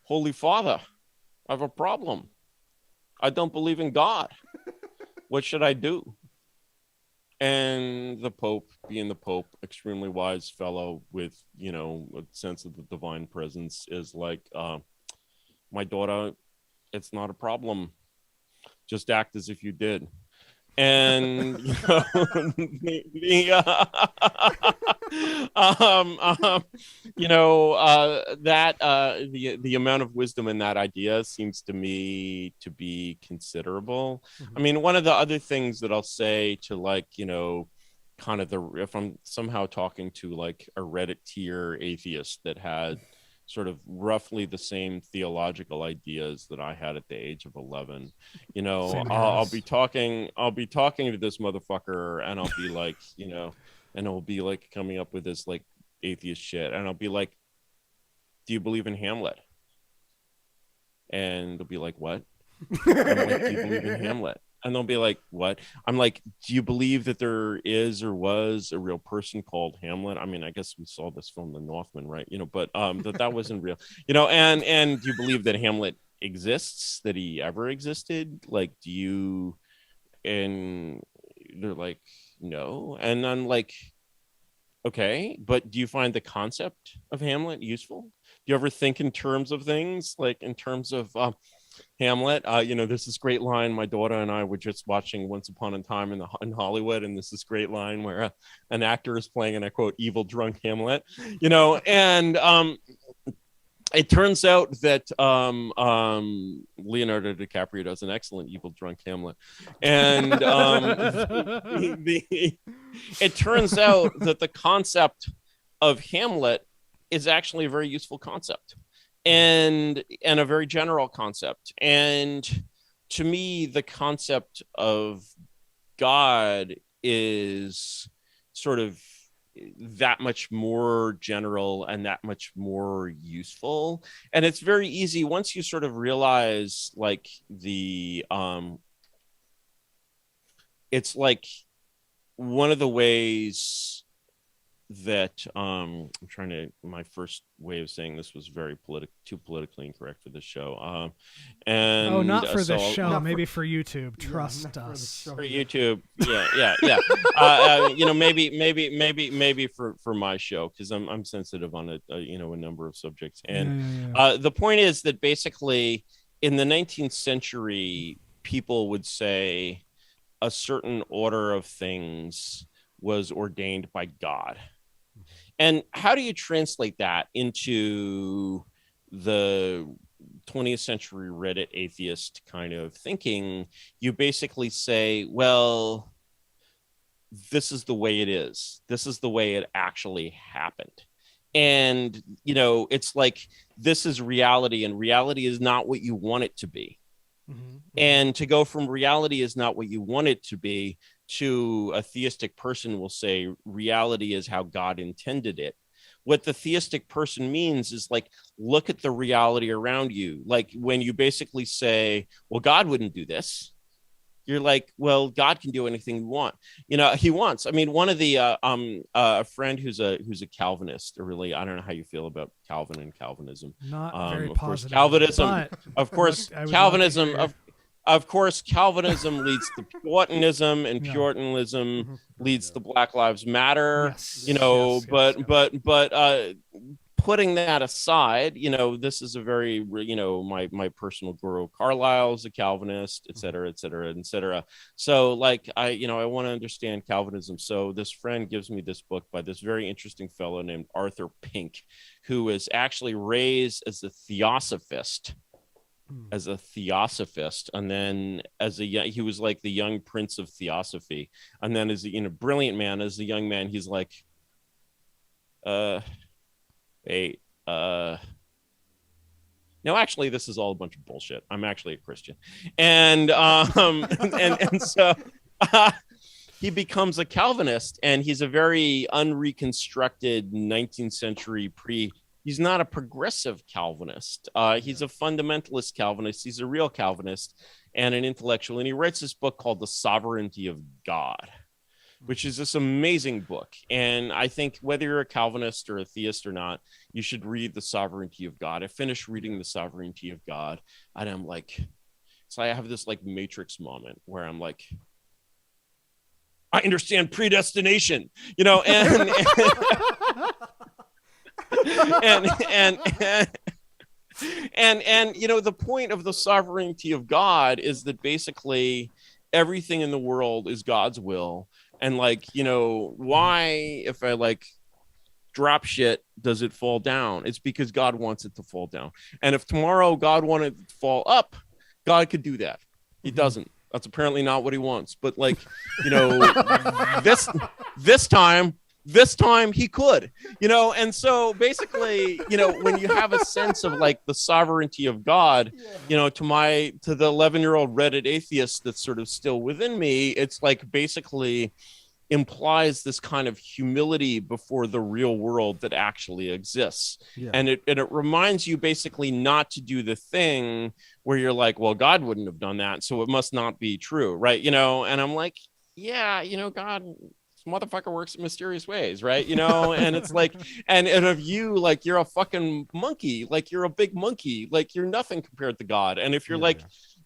[SPEAKER 1] Holy Father, I have a problem. I don't believe in God. What should I do? And the Pope, being the Pope, extremely wise fellow with, you know, a sense of the divine presence, is like, my daughter, it's not a problem. Just act as if you did. And you know, you know, that the amount of wisdom in that idea seems to me to be considerable. I mean, one of the other things that I'll say to, like, you know, kind of if I'm somehow talking to like a Reddit tier atheist that had sort of roughly the same theological ideas that I had at the age of 11, you know, I'll be talking to this motherfucker, and I'll be like, you know, and he'll be like coming up with this like atheist shit, and I'll be like, do you believe in Hamlet? And they'll be like, what? I'm like, do you believe in Hamlet? And they'll be like, what? I'm like, do you believe that there is or was a real person called Hamlet? I mean, I guess we saw this film, The Northman, right? You know, but that wasn't real, you know, and do you believe that Hamlet exists, that he ever existed? Like, do you? And they're like, no. And I'm like, okay, but do you find the concept of Hamlet useful? Do you ever think in terms of things, like in terms of Hamlet? You know, there's this great line. My daughter and I were just watching Once Upon a Time in Hollywood, and this is great line where an actor is playing, and I quote, evil drunk Hamlet. You know, and it turns out that Leonardo DiCaprio does an excellent evil drunk Hamlet, and it turns out that the concept of Hamlet is actually a very useful concept, and a very general concept. And to me, the concept of God is sort of that much more general and that much more useful. And it's very easy once you sort of realize, like, the it's like one of the ways that my first way of saying this was very too politically incorrect for this show, and
[SPEAKER 2] not for this show, maybe for YouTube. Trust us.
[SPEAKER 1] For YouTube, yeah. You know, maybe for my show, because I'm sensitive on you know, a number of subjects. And the point is that basically in the 19th century, people would say a certain order of things was ordained by God. And how do you translate that into the 20th century Reddit atheist kind of thinking? You basically say, well, this is the way it is. This is the way it actually happened. And, you know, it's like, this is reality, and reality is not what you want it to be. And to go from reality is not what you want it to be to a theistic person will say reality is how God intended it. what the theistic person means is like, look at the reality around you. Like when you basically say, well, God wouldn't do this. You're like, well, God can do anything he wants. I mean, one of the a friend who's a Calvinist, or really, I don't know how you feel about Calvin and Calvinism.
[SPEAKER 2] Not very
[SPEAKER 1] of
[SPEAKER 2] positive.
[SPEAKER 1] Course, Calvinism, of course, Calvinism, of course, Calvinism leads to Puritanism, and Puritanism leads to Black Lives Matter.
[SPEAKER 2] Yes.
[SPEAKER 1] But putting that aside, this is a very, my personal guru, Carlyle's a Calvinist, et cetera, et cetera, et cetera. So like, I want to understand Calvinism. So this friend gives me this book by this very interesting fellow named Arthur Pink, who was actually raised as a theosophist. And then he was like the young prince of theosophy, and then as a brilliant man, as a young man, he's like, no, actually, this is all a bunch of bullshit. I'm actually a Christian. And so he becomes a Calvinist, and he's a very unreconstructed 19th century he's not a progressive Calvinist. He's a fundamentalist Calvinist. He's a real Calvinist and an intellectual. And he writes this book called The Sovereignty of God, which is this amazing book. And I think whether you're a Calvinist or a theist or not, you should read The Sovereignty of God. I finished reading The Sovereignty of God, and I'm like, so I have this like Matrix moment where I'm like, I understand predestination, and the point of the sovereignty of God is that basically everything in the world is God's will. And like, why, if I like drop shit, does it fall down? It's because God wants it to fall down. And if tomorrow God wanted it to fall up, God could do that. He doesn't. That's apparently not what he wants. But like, this time he could, and so basically, when you have a sense of like the sovereignty of God, to the 11-year-old Reddit atheist that's sort of still within me, it's like basically implies this kind of humility before the real world that actually exists. And it reminds you basically not to do the thing where you're like, well, God wouldn't have done that, so it must not be true, right? And I'm like, yeah, God, motherfucker works in mysterious ways, right? And it's like, and of you, like, you're a fucking monkey, like you're a big monkey, like you're nothing compared to God. And if you're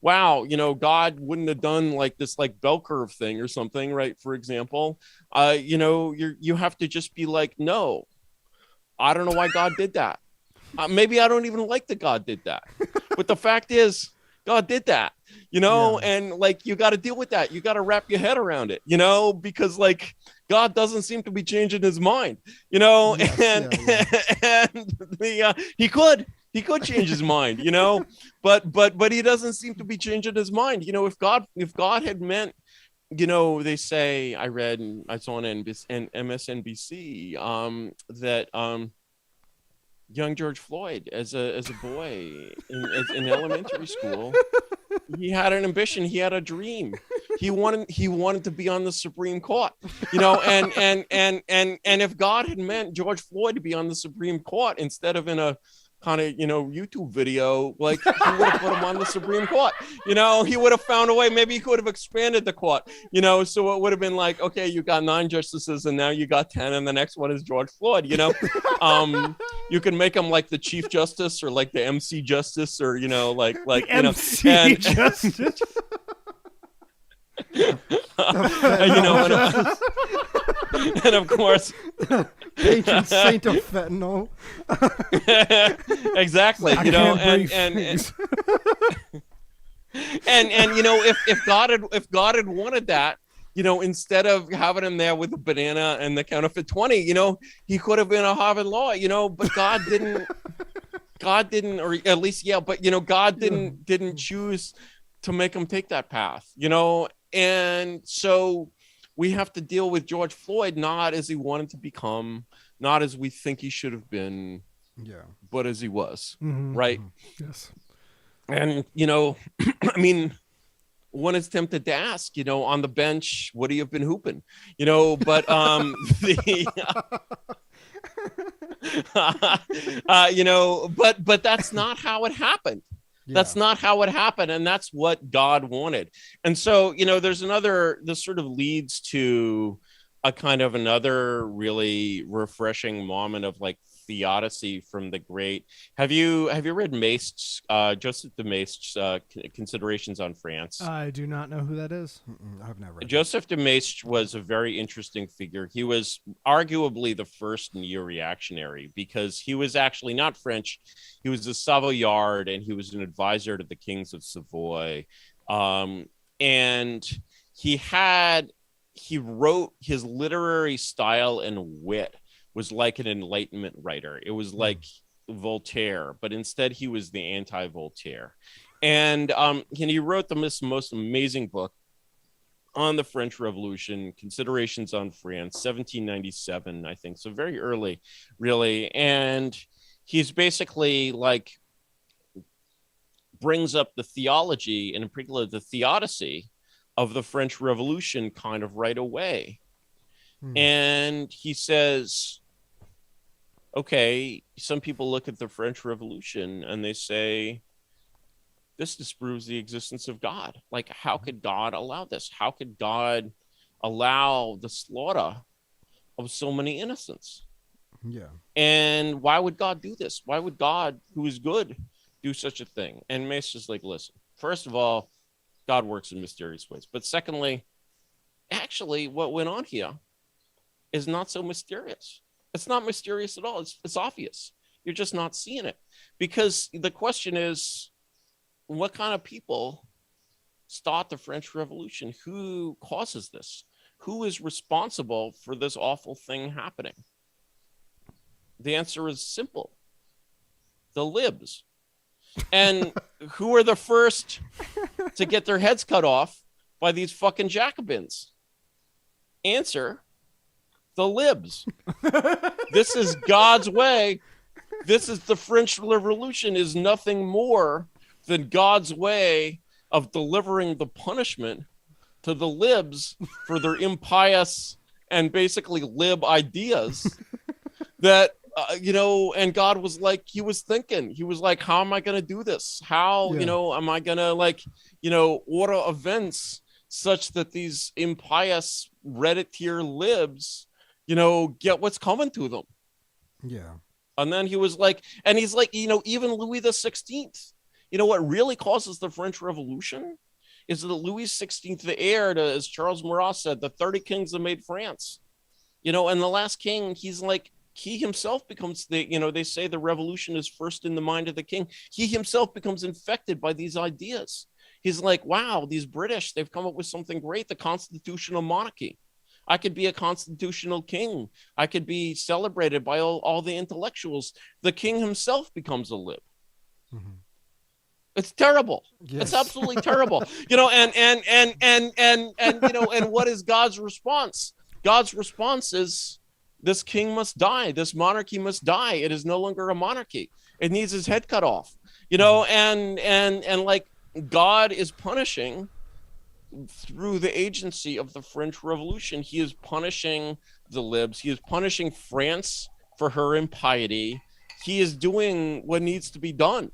[SPEAKER 1] wow, God wouldn't have done like this like bell curve thing or something, right? For example, you have to just be like, no, I don't know why God did that. Maybe I don't even like that God did that, but the fact is, God did that, and like, you got to deal with that. You got to wrap your head around it, because like God doesn't seem to be changing his mind, and he could change his mind, but he doesn't seem to be changing his mind. If God had meant, they say, I saw on MSNBC that young George Floyd as a boy in elementary school, he had an ambition, he had a dream, he wanted to be on the Supreme Court, and if God had meant George Floyd to be on the Supreme Court instead of in a kind of YouTube video, like, he would have put him on the Supreme Court. He would have found a way. Maybe he could have expanded the court, so it would have been like, okay, you got 9 justices and now you got 10, and the next one is George Floyd. You can make him like the Chief Justice or like the MC Justice, or like
[SPEAKER 2] MC Justice.
[SPEAKER 1] And of course,
[SPEAKER 3] patron saint of fentanyl.
[SPEAKER 1] Exactly. And if God had wanted that, instead of having him there with the banana and the counterfeit 20, he could have been a Harvard lawyer, but God didn't. God didn't, or at least, but God didn't choose to make him take that path, and so we have to deal with George Floyd not as he wanted to become, not as we think he should have been, but as he was, right?
[SPEAKER 2] Yes.
[SPEAKER 1] And I mean, one is tempted to ask, on the bench, would he have been hooping? But But that's not how it happened. That's not how it happened. And that's what God wanted. And so, this sort of leads to a kind of another really refreshing moment of like theodicy from the great. Have you read Maist's, Joseph de Maist's Considerations on France?
[SPEAKER 2] I do not know who that is.
[SPEAKER 3] I've never read
[SPEAKER 1] Joseph de Maistre was a very interesting figure. He was arguably the first neo-reactionary because he was actually not French. He was a Savoyard, and he was an advisor to the kings of Savoy. And he wrote, his literary style and wit was like an Enlightenment writer. It was like Voltaire, but instead he was the anti-Voltaire. And he wrote the most amazing book on the French Revolution, Considerations on France, 1797, I think. So very early, really. And he's basically like brings up the theology, and in particular the theodicy of the French Revolution kind of right away. And he says, okay, some people look at the French Revolution and they say, this disproves the existence of God. Like, how could God allow this? How could God allow the slaughter of so many innocents?
[SPEAKER 3] Yeah.
[SPEAKER 1] And why would God do this? Why would God, who is good, do such a thing? And Mace's like, listen, first of all, God works in mysterious ways. But secondly, actually, what went on here is not so mysterious. It's not mysterious at all. It's obvious. You're just not seeing it. Because the question is, what kind of people start the French Revolution? Who causes this? Who is responsible for this awful thing happening? The answer is simple. The libs. And who are the first to get their heads cut off by these fucking Jacobins? Answer, the libs. This is God's way. This is the French Revolution is nothing more than God's way of delivering the punishment to the libs for their impious and basically lib ideas that, and God was like, he was like, how am I going to do this? How, am I going to order events such that these impious Reddit tier libs, get what's coming to them?
[SPEAKER 3] Yeah. And
[SPEAKER 1] then he was like, and he's like, even Louis the 16th, what really causes the French Revolution is that Louis XVI, the heir to, as Charles Maurras said, the 30 kings that made France, and the last king, he's like, he himself becomes they say the revolution is first in the mind of the king. He himself becomes infected by these ideas. He's like, wow, these British, they've come up with something great, the constitutional monarchy. I could be a constitutional king. I could be celebrated by all the intellectuals. The king himself becomes a lib. Mm-hmm. It's terrible. Yes. It's absolutely terrible. And what is God's response? God's response is, this king must die. This monarchy must die. It is no longer a monarchy. It needs his head cut off. And like God is punishing through the agency of the French Revolution. He is punishing the libs. He is punishing France for her impiety. He is doing what needs to be done.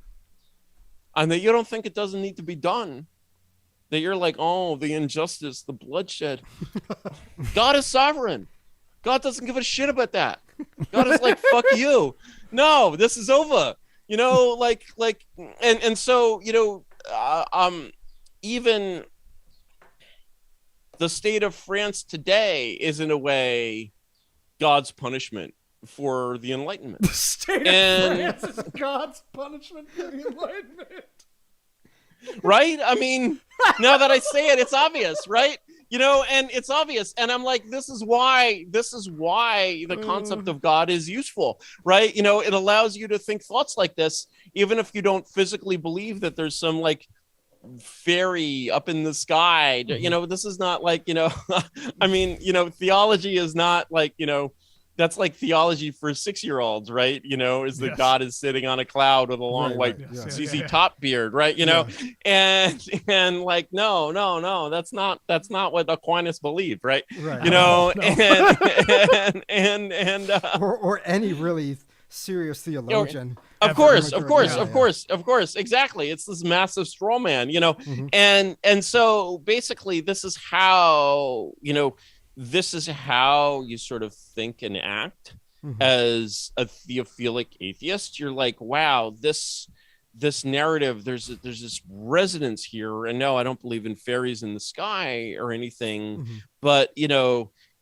[SPEAKER 1] And that you don't think it doesn't need to be done. That you're like, oh, the injustice, the bloodshed. God is sovereign. God doesn't give a shit about that. God is like, fuck you. No, this is over. And so, even the state of France today is in a way God's punishment for the Enlightenment.
[SPEAKER 2] The state of France is God's punishment for the Enlightenment.
[SPEAKER 1] Right? I mean, now that I say it, it's obvious, right? And it's obvious. And I'm like, this is why the concept of God is useful, right? It allows you to think thoughts like this, even if you don't physically believe that there's some like fairy up in the sky. This is not like, I mean, theology is not like, that's like theology for 6-year-olds, right? Is that God is sitting on a cloud with a long white ZZ Top beard, right? And like, no, that's not what Aquinas believed, right?
[SPEAKER 3] Right.
[SPEAKER 1] And
[SPEAKER 3] or any really serious theologian.
[SPEAKER 1] Of course, exactly. It's this massive straw man, and so basically this is how you sort of think and act as a theophilic atheist. You're like, wow, this narrative, there's this resonance here, and no, I don't believe in fairies in the sky or anything, but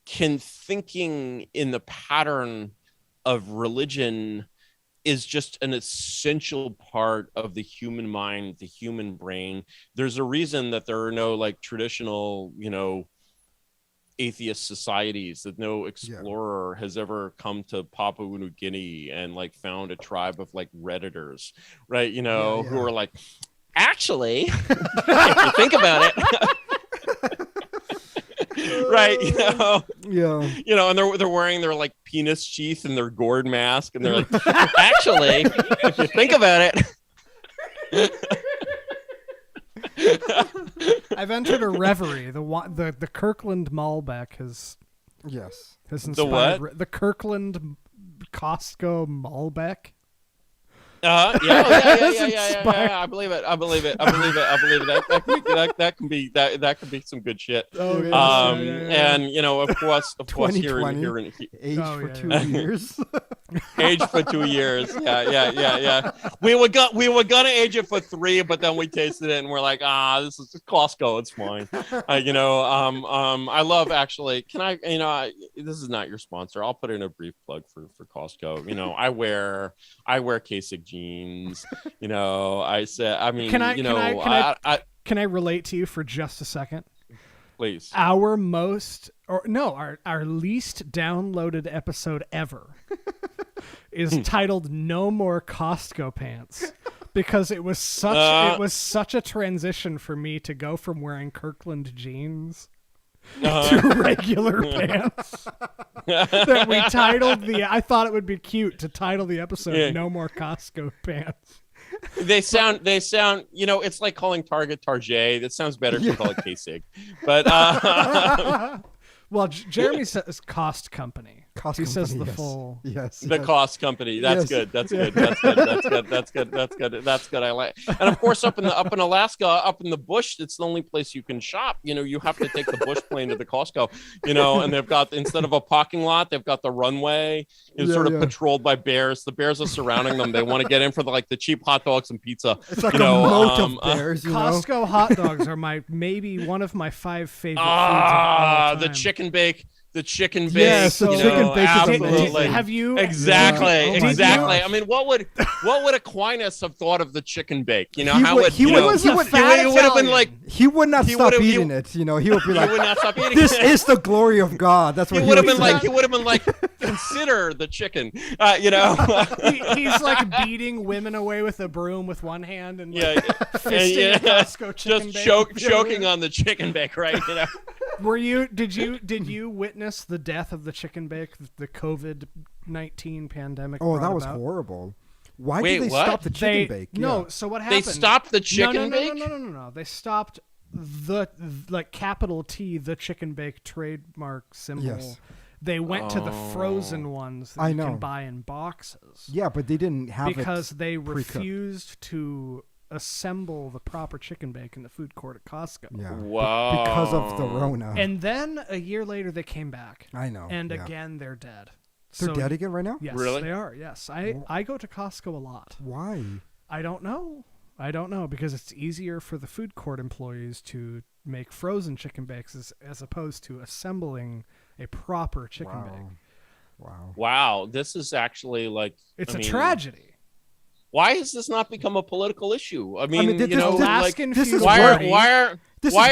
[SPEAKER 1] can thinking in the pattern of religion is just an essential part of the human mind, the human brain. There's a reason that there are no like traditional, atheist societies, that no explorer has ever come to Papua New Guinea and like found a tribe of like Redditors, right? Who are like, actually, if you think about it. Right, and they're wearing their like penis sheath and their gourd mask, and they're like, actually, if you think about it.
[SPEAKER 2] I've entered a reverie. The Kirkland Malbec has inspired
[SPEAKER 1] the what?
[SPEAKER 2] The Kirkland Costco Malbec.
[SPEAKER 1] Yeah. I believe it. That can be some good shit. And of course here in
[SPEAKER 3] age for 2 years.
[SPEAKER 1] Age for 2 years. Yeah. We were gonna age it for 3, but then we tasted it and we're like, this is Costco. It's fine. I love, actually. Can I? This is not your sponsor. I'll put in a brief plug for Costco. I wear Kasich jeans. Can
[SPEAKER 2] I relate to you for just a second?
[SPEAKER 1] Please.
[SPEAKER 2] Our least downloaded episode ever is titled "No More Costco Pants," because it was such a transition for me to go from wearing Kirkland jeans to regular pants that we titled I thought it would be cute to title the episode "No More Costco Pants."
[SPEAKER 1] They sound, it's like calling Target Target. That sounds better if you call it Kasich. But
[SPEAKER 2] well, Jeremy says Cost Company. He says the full.
[SPEAKER 3] Yes.
[SPEAKER 1] The Cost Company. That's good. That's good. I like. And of course, up in Alaska, up in the bush, it's the only place you can shop. You have to take the bush plane to the Costco. And they've got, instead of a parking lot, they've got the runway. It's sort of patrolled by bears. The bears are surrounding them. They want to get in for the cheap hot dogs and pizza.
[SPEAKER 3] It's like a moat of bears.
[SPEAKER 2] Costco hot dogs are maybe one of my 5 favorite foods of all time.
[SPEAKER 1] The chicken bake.
[SPEAKER 3] Yeah, so chicken bake is
[SPEAKER 1] amazing.
[SPEAKER 2] Have you
[SPEAKER 1] exactly?
[SPEAKER 2] Exactly.
[SPEAKER 1] I mean, what would Aquinas have thought of the chicken bake?
[SPEAKER 3] He would have been like, he would not stop eating it. He would be like, this is the glory of God. That's what he would have been like.
[SPEAKER 1] He would have been like, consider the chicken.
[SPEAKER 2] He's like beating women away with a broom with one hand and fisting a Costco chicken bake.
[SPEAKER 1] Choking on the chicken bake, right?
[SPEAKER 2] Did you witness the death of the chicken bake, the COVID-19 pandemic?
[SPEAKER 3] Oh, that was horrible. Why did they stop the chicken bake?
[SPEAKER 2] No, so what happened?
[SPEAKER 1] They stopped the chicken bake?
[SPEAKER 2] No. They stopped the capital T, the chicken bake trademark symbol. Yes. They went to the frozen ones that you can buy in boxes.
[SPEAKER 3] Yeah, but they didn't have
[SPEAKER 2] because they refused to assemble the proper chicken bake in the food court at Costco.
[SPEAKER 3] Yeah.
[SPEAKER 1] Wow.
[SPEAKER 3] Because of the Rona.
[SPEAKER 2] And then a year later they came back.
[SPEAKER 3] I know.
[SPEAKER 2] And again they're dead.
[SPEAKER 3] They're dead again right now?
[SPEAKER 2] Yes,
[SPEAKER 1] really?
[SPEAKER 2] They are. Yes. I go to Costco a lot.
[SPEAKER 3] Why?
[SPEAKER 2] I don't know, because it's easier for the food court employees to make frozen chicken bakes as opposed to assembling a proper chicken bake.
[SPEAKER 1] Wow. This is actually
[SPEAKER 2] it's a tragedy.
[SPEAKER 1] Why has this not become a political issue?
[SPEAKER 2] Alaskan Feudal
[SPEAKER 1] Party. Why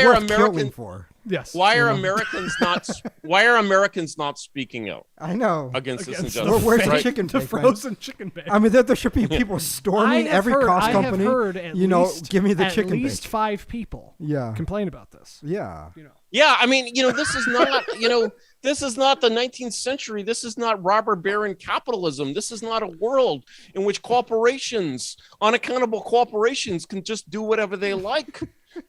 [SPEAKER 1] are
[SPEAKER 3] Americans for?
[SPEAKER 2] Yes.
[SPEAKER 1] Why are Americans not speaking out?
[SPEAKER 3] I know
[SPEAKER 1] against this injustice.
[SPEAKER 3] Where's the chicken bake?
[SPEAKER 2] The frozen chicken bake.
[SPEAKER 3] I mean, there should be people storming every cost company.
[SPEAKER 2] I have heard
[SPEAKER 3] give me the chicken bake.
[SPEAKER 2] At least 5 people. Complain about this.
[SPEAKER 3] Yeah.
[SPEAKER 1] Yeah. I mean, this is not. This is not the 19th century. This is not robber baron capitalism. This is not a world in which corporations, unaccountable corporations, can just do whatever they like.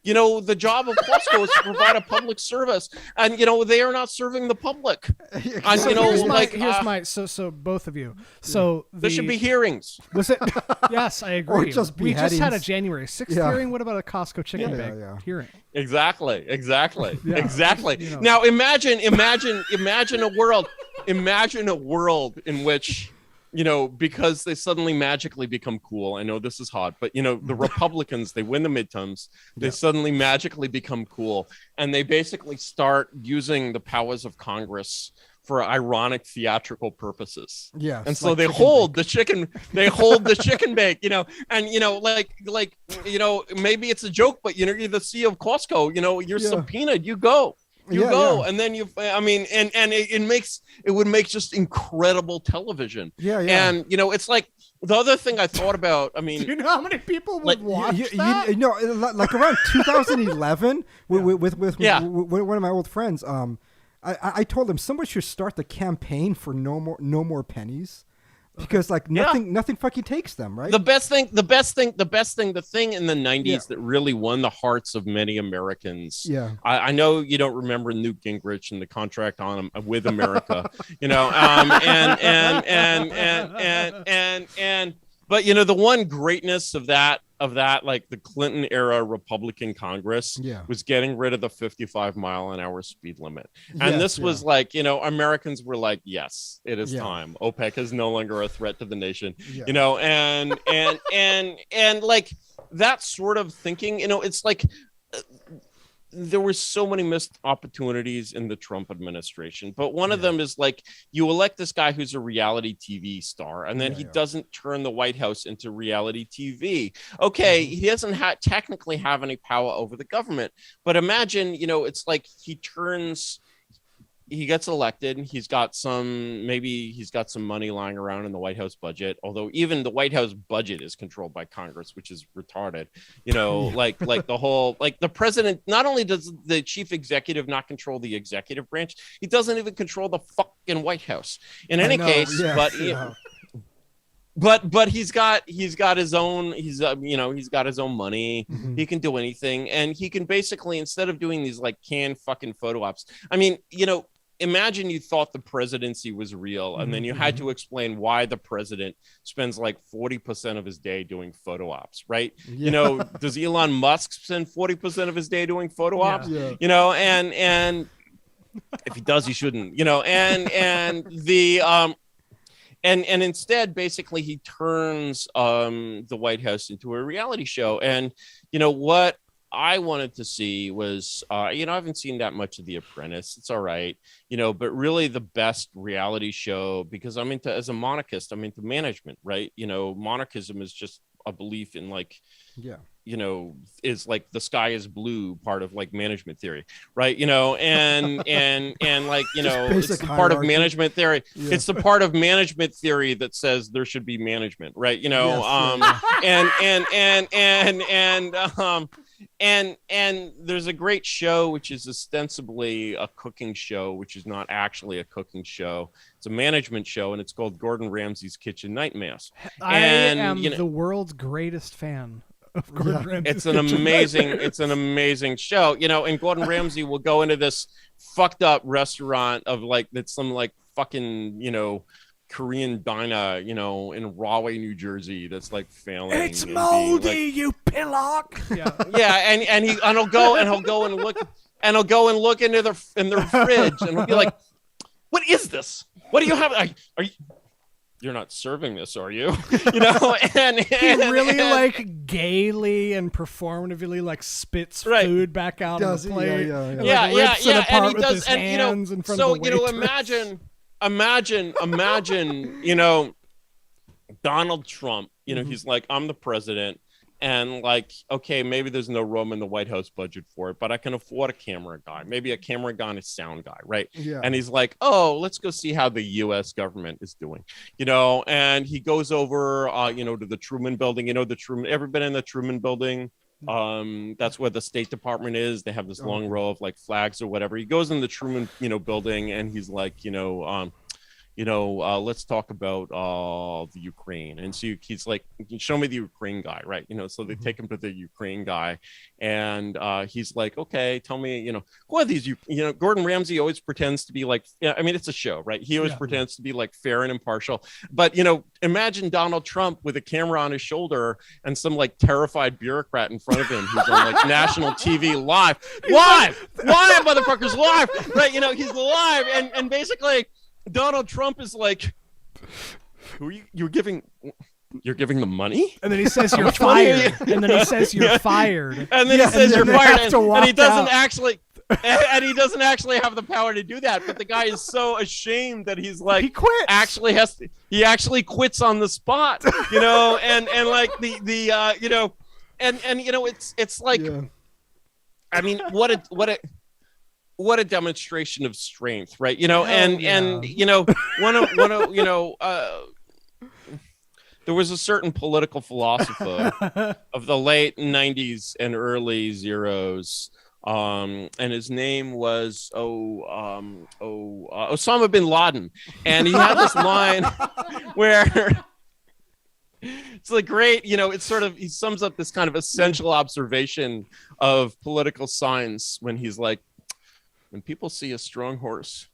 [SPEAKER 1] the job of Costco is to provide a public service, and they are not serving the public. And
[SPEAKER 2] so both of you. So
[SPEAKER 1] there should be hearings.
[SPEAKER 2] Was it? Yes, I agree.
[SPEAKER 3] Or just
[SPEAKER 2] we just had a
[SPEAKER 3] beheadings.
[SPEAKER 2] January 6th hearing. What about a Costco chicken bag hearing?
[SPEAKER 1] Exactly.
[SPEAKER 2] Yeah.
[SPEAKER 1] Now imagine a world in which, because they suddenly magically become cool. I know this is hot, but the Republicans, they win the midterms, they suddenly magically become cool, and they basically start using the powers of Congress for ironic theatrical purposes.
[SPEAKER 3] Yeah.
[SPEAKER 1] And so they hold the chicken bake, maybe it's a joke, but you're the CEO of Costco, you're subpoenaed, you go. And then it would make just incredible television. And it's like the other thing I thought about,
[SPEAKER 2] do you know how many people would watch that?
[SPEAKER 3] Like around 2011 with one of my old friends, I told him somebody should start the campaign for no more pennies, because nothing fucking takes them, right?
[SPEAKER 1] The thing in the 90s that really won the hearts of many Americans. Yeah. I know you don't remember Newt Gingrich and the contract on him with America, but the one greatness of that, like the Clinton era Republican Congress was getting rid of the 55-mile-an-hour speed limit. And this was like, Americans were like, yes, it is time. OPEC is no longer a threat to the nation, and like that sort of thinking, it's like, there were so many missed opportunities in the Trump administration, but one of them is like, you elect this guy who's a reality TV star, and then he doesn't turn the White House into reality TV. Okay, he doesn't technically have any power over the government, but imagine, it's like he gets elected, and he's got some money lying around in the White House budget, although even the White House budget is controlled by Congress, which is retarded. Like the whole, like the president, not only does the chief executive not control the executive branch, he doesn't even control the fucking White House. In any case, but he's got his own, he's got his own money. He can do anything, and he can basically, instead of doing these like canned fucking photo ops, imagine you thought the presidency was real, and then you had to explain why the president spends like 40% of his day doing photo ops, right? Does Elon Musk spend 40% of his day doing photo ops? And if he does, he shouldn't, and instead, basically, he turns the White House into a reality show. And what I wanted to see was, I haven't seen that much of The Apprentice. It's all right, but really the best reality show, because as a monarchist, I'm into management, right? Monarchism is just a belief in is like the sky is blue part of like management theory, right? And like, it's the part of management theory. It's the part of management theory that says there should be management, right? And there's a great show which is ostensibly a cooking show, which is not actually a cooking show. It's a management show, and it's called Gordon Ramsay's Kitchen Nightmares.
[SPEAKER 2] I am the world's greatest fan of Gordon Ramsay.
[SPEAKER 1] It's an amazing show, and Gordon Ramsay will go into this fucked up restaurant of like, that's some like fucking, Korean diner, in Rahway, New Jersey, that's like failing.
[SPEAKER 2] It's moldy, like, you pillock.
[SPEAKER 1] And he'll go and look into their fridge, and he'll be like, "What is this? What do you have? Are you? You're not serving this, are you?" And
[SPEAKER 2] he really like gaily and performatively like spits food back out of the plate. And he does, and in front of the waitress. Imagine, Donald Trump, he's like, I'm the president, and like, okay, maybe there's no room in the White House budget for it, but I can afford a camera guy, maybe a camera guy and a sound guy, right? And he's like, oh, let's go see how the U.S. government is doing, and he goes over, to the Truman Building, ever been in the Truman Building? That's where the State Department is. They have this long row of like flags or whatever. He goes in the Truman, building, and he's like,
[SPEAKER 1] let's talk about the Ukraine. And so he's like, show me the Ukraine guy, right? So they take him to the Ukraine guy, and he's like, okay, tell me, who are these? Gordon Ramsay always pretends to be like, I mean, it's a show, right? He always pretends to be like fair and impartial. But imagine Donald Trump with a camera on his shoulder and some like terrified bureaucrat in front of him who's on like national TV live, motherfuckers, live, right? He's live, and basically Donald Trump is like, who are you? You're giving them money?
[SPEAKER 2] And then he says you're fired. And then he says you're fired.
[SPEAKER 1] And then he says you're fired. And he doesn't
[SPEAKER 2] out.
[SPEAKER 1] actually and he doesn't actually have the power to do that. But the guy is so ashamed that he's like,
[SPEAKER 2] he quits.
[SPEAKER 1] He actually quits on the spot, and like it's like, I mean, what a demonstration of strength, right? There was a certain political philosopher of the late 90s and early zeros, and his name was Osama bin Laden, and he had this line where it's like great, it's sort of, he sums up this kind of essential observation of political science when he's like, when people see a strong horse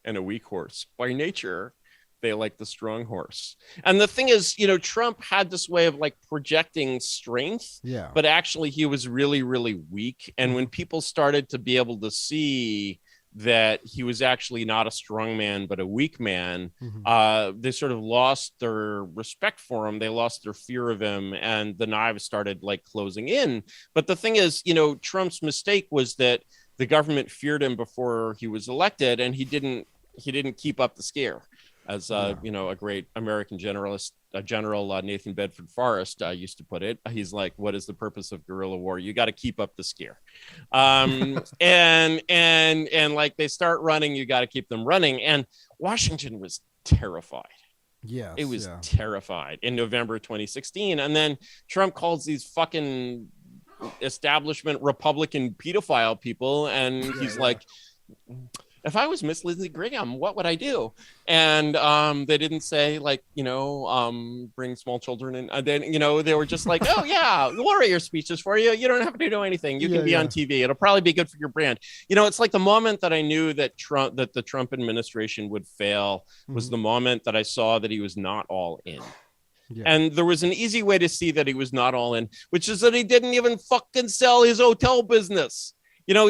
[SPEAKER 1] and a weak horse, by nature, they like the strong horse. And the thing is, Trump had this way of like projecting strength, but actually he was really, really weak. And when people started to be able to see that he was actually not a strong man, but a weak man, they sort of lost their respect for him. They lost their fear of him, and the knives started like closing in. But the thing is, Trump's mistake was that the government feared him before he was elected, and he didn't keep up the scare. As a great American general Nathan Bedford Forrest used to put it, he's like, what is the purpose of guerrilla war? You got to keep up the scare. And like they start running, you got to keep them running. And Washington was terrified.
[SPEAKER 3] Yes,
[SPEAKER 1] it was terrified in November 2016. And then Trump calls these fucking establishment Republican pedophile people, and he's like, if I was Miss Lindsey Graham, what would I do? And they didn't say like, bring small children in. And then, they were just like, oh yeah, we'll write your speeches for you. You don't have to do anything. You can be on TV. It'll probably be good for your brand. It's like the moment that I knew that the Trump administration would fail was the moment that I saw that he was not all in. Yeah. And there was an easy way to see that he was not all in, which is that he didn't even fucking sell his hotel business.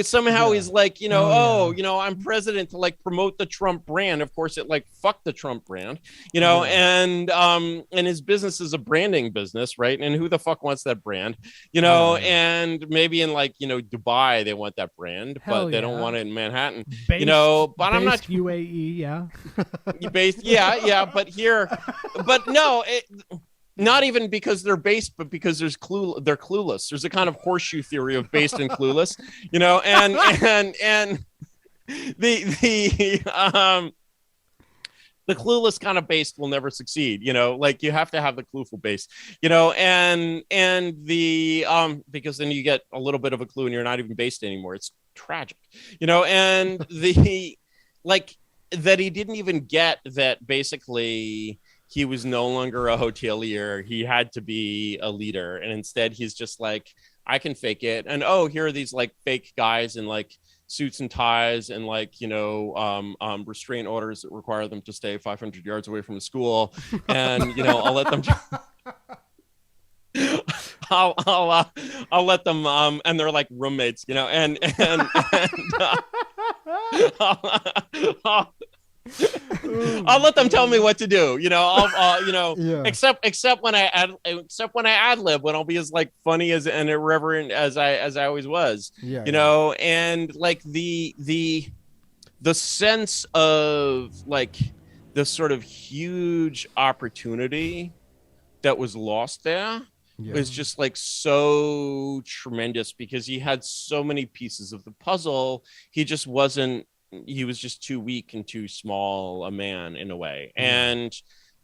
[SPEAKER 1] Somehow he's like, I'm president to like promote the Trump brand. Of course, it like fuck the Trump brand, and his business is a branding business, right? And who the fuck wants that brand, and maybe in like, Dubai, they want that brand, but they don't want it in Manhattan, but I'm not
[SPEAKER 2] UAE.
[SPEAKER 1] But here, but no, not even because they're based, but because they're clueless. There's a kind of horseshoe theory of based and clueless, and the clueless kind of based will never succeed, like you have to have the clueful base, and the because then you get a little bit of a clue and you're not even based anymore. It's tragic, and the like that he didn't even get that basically he was no longer a hotelier. He had to be a leader. And instead he's just like, I can fake it. And, here are these like fake guys in like suits and ties and like, restraint orders that require them to stay 500 yards away from the school. And, I'll let them, I'll let them, and they're like roommates, I'll let them tell me what to do, except when I ad lib, when I'll be as like funny as and irreverent as I always was, and like the sense of like this sort of huge opportunity that was lost there was just like so tremendous, because he had so many pieces of the puzzle. He was just too weak and too small a man in a way. And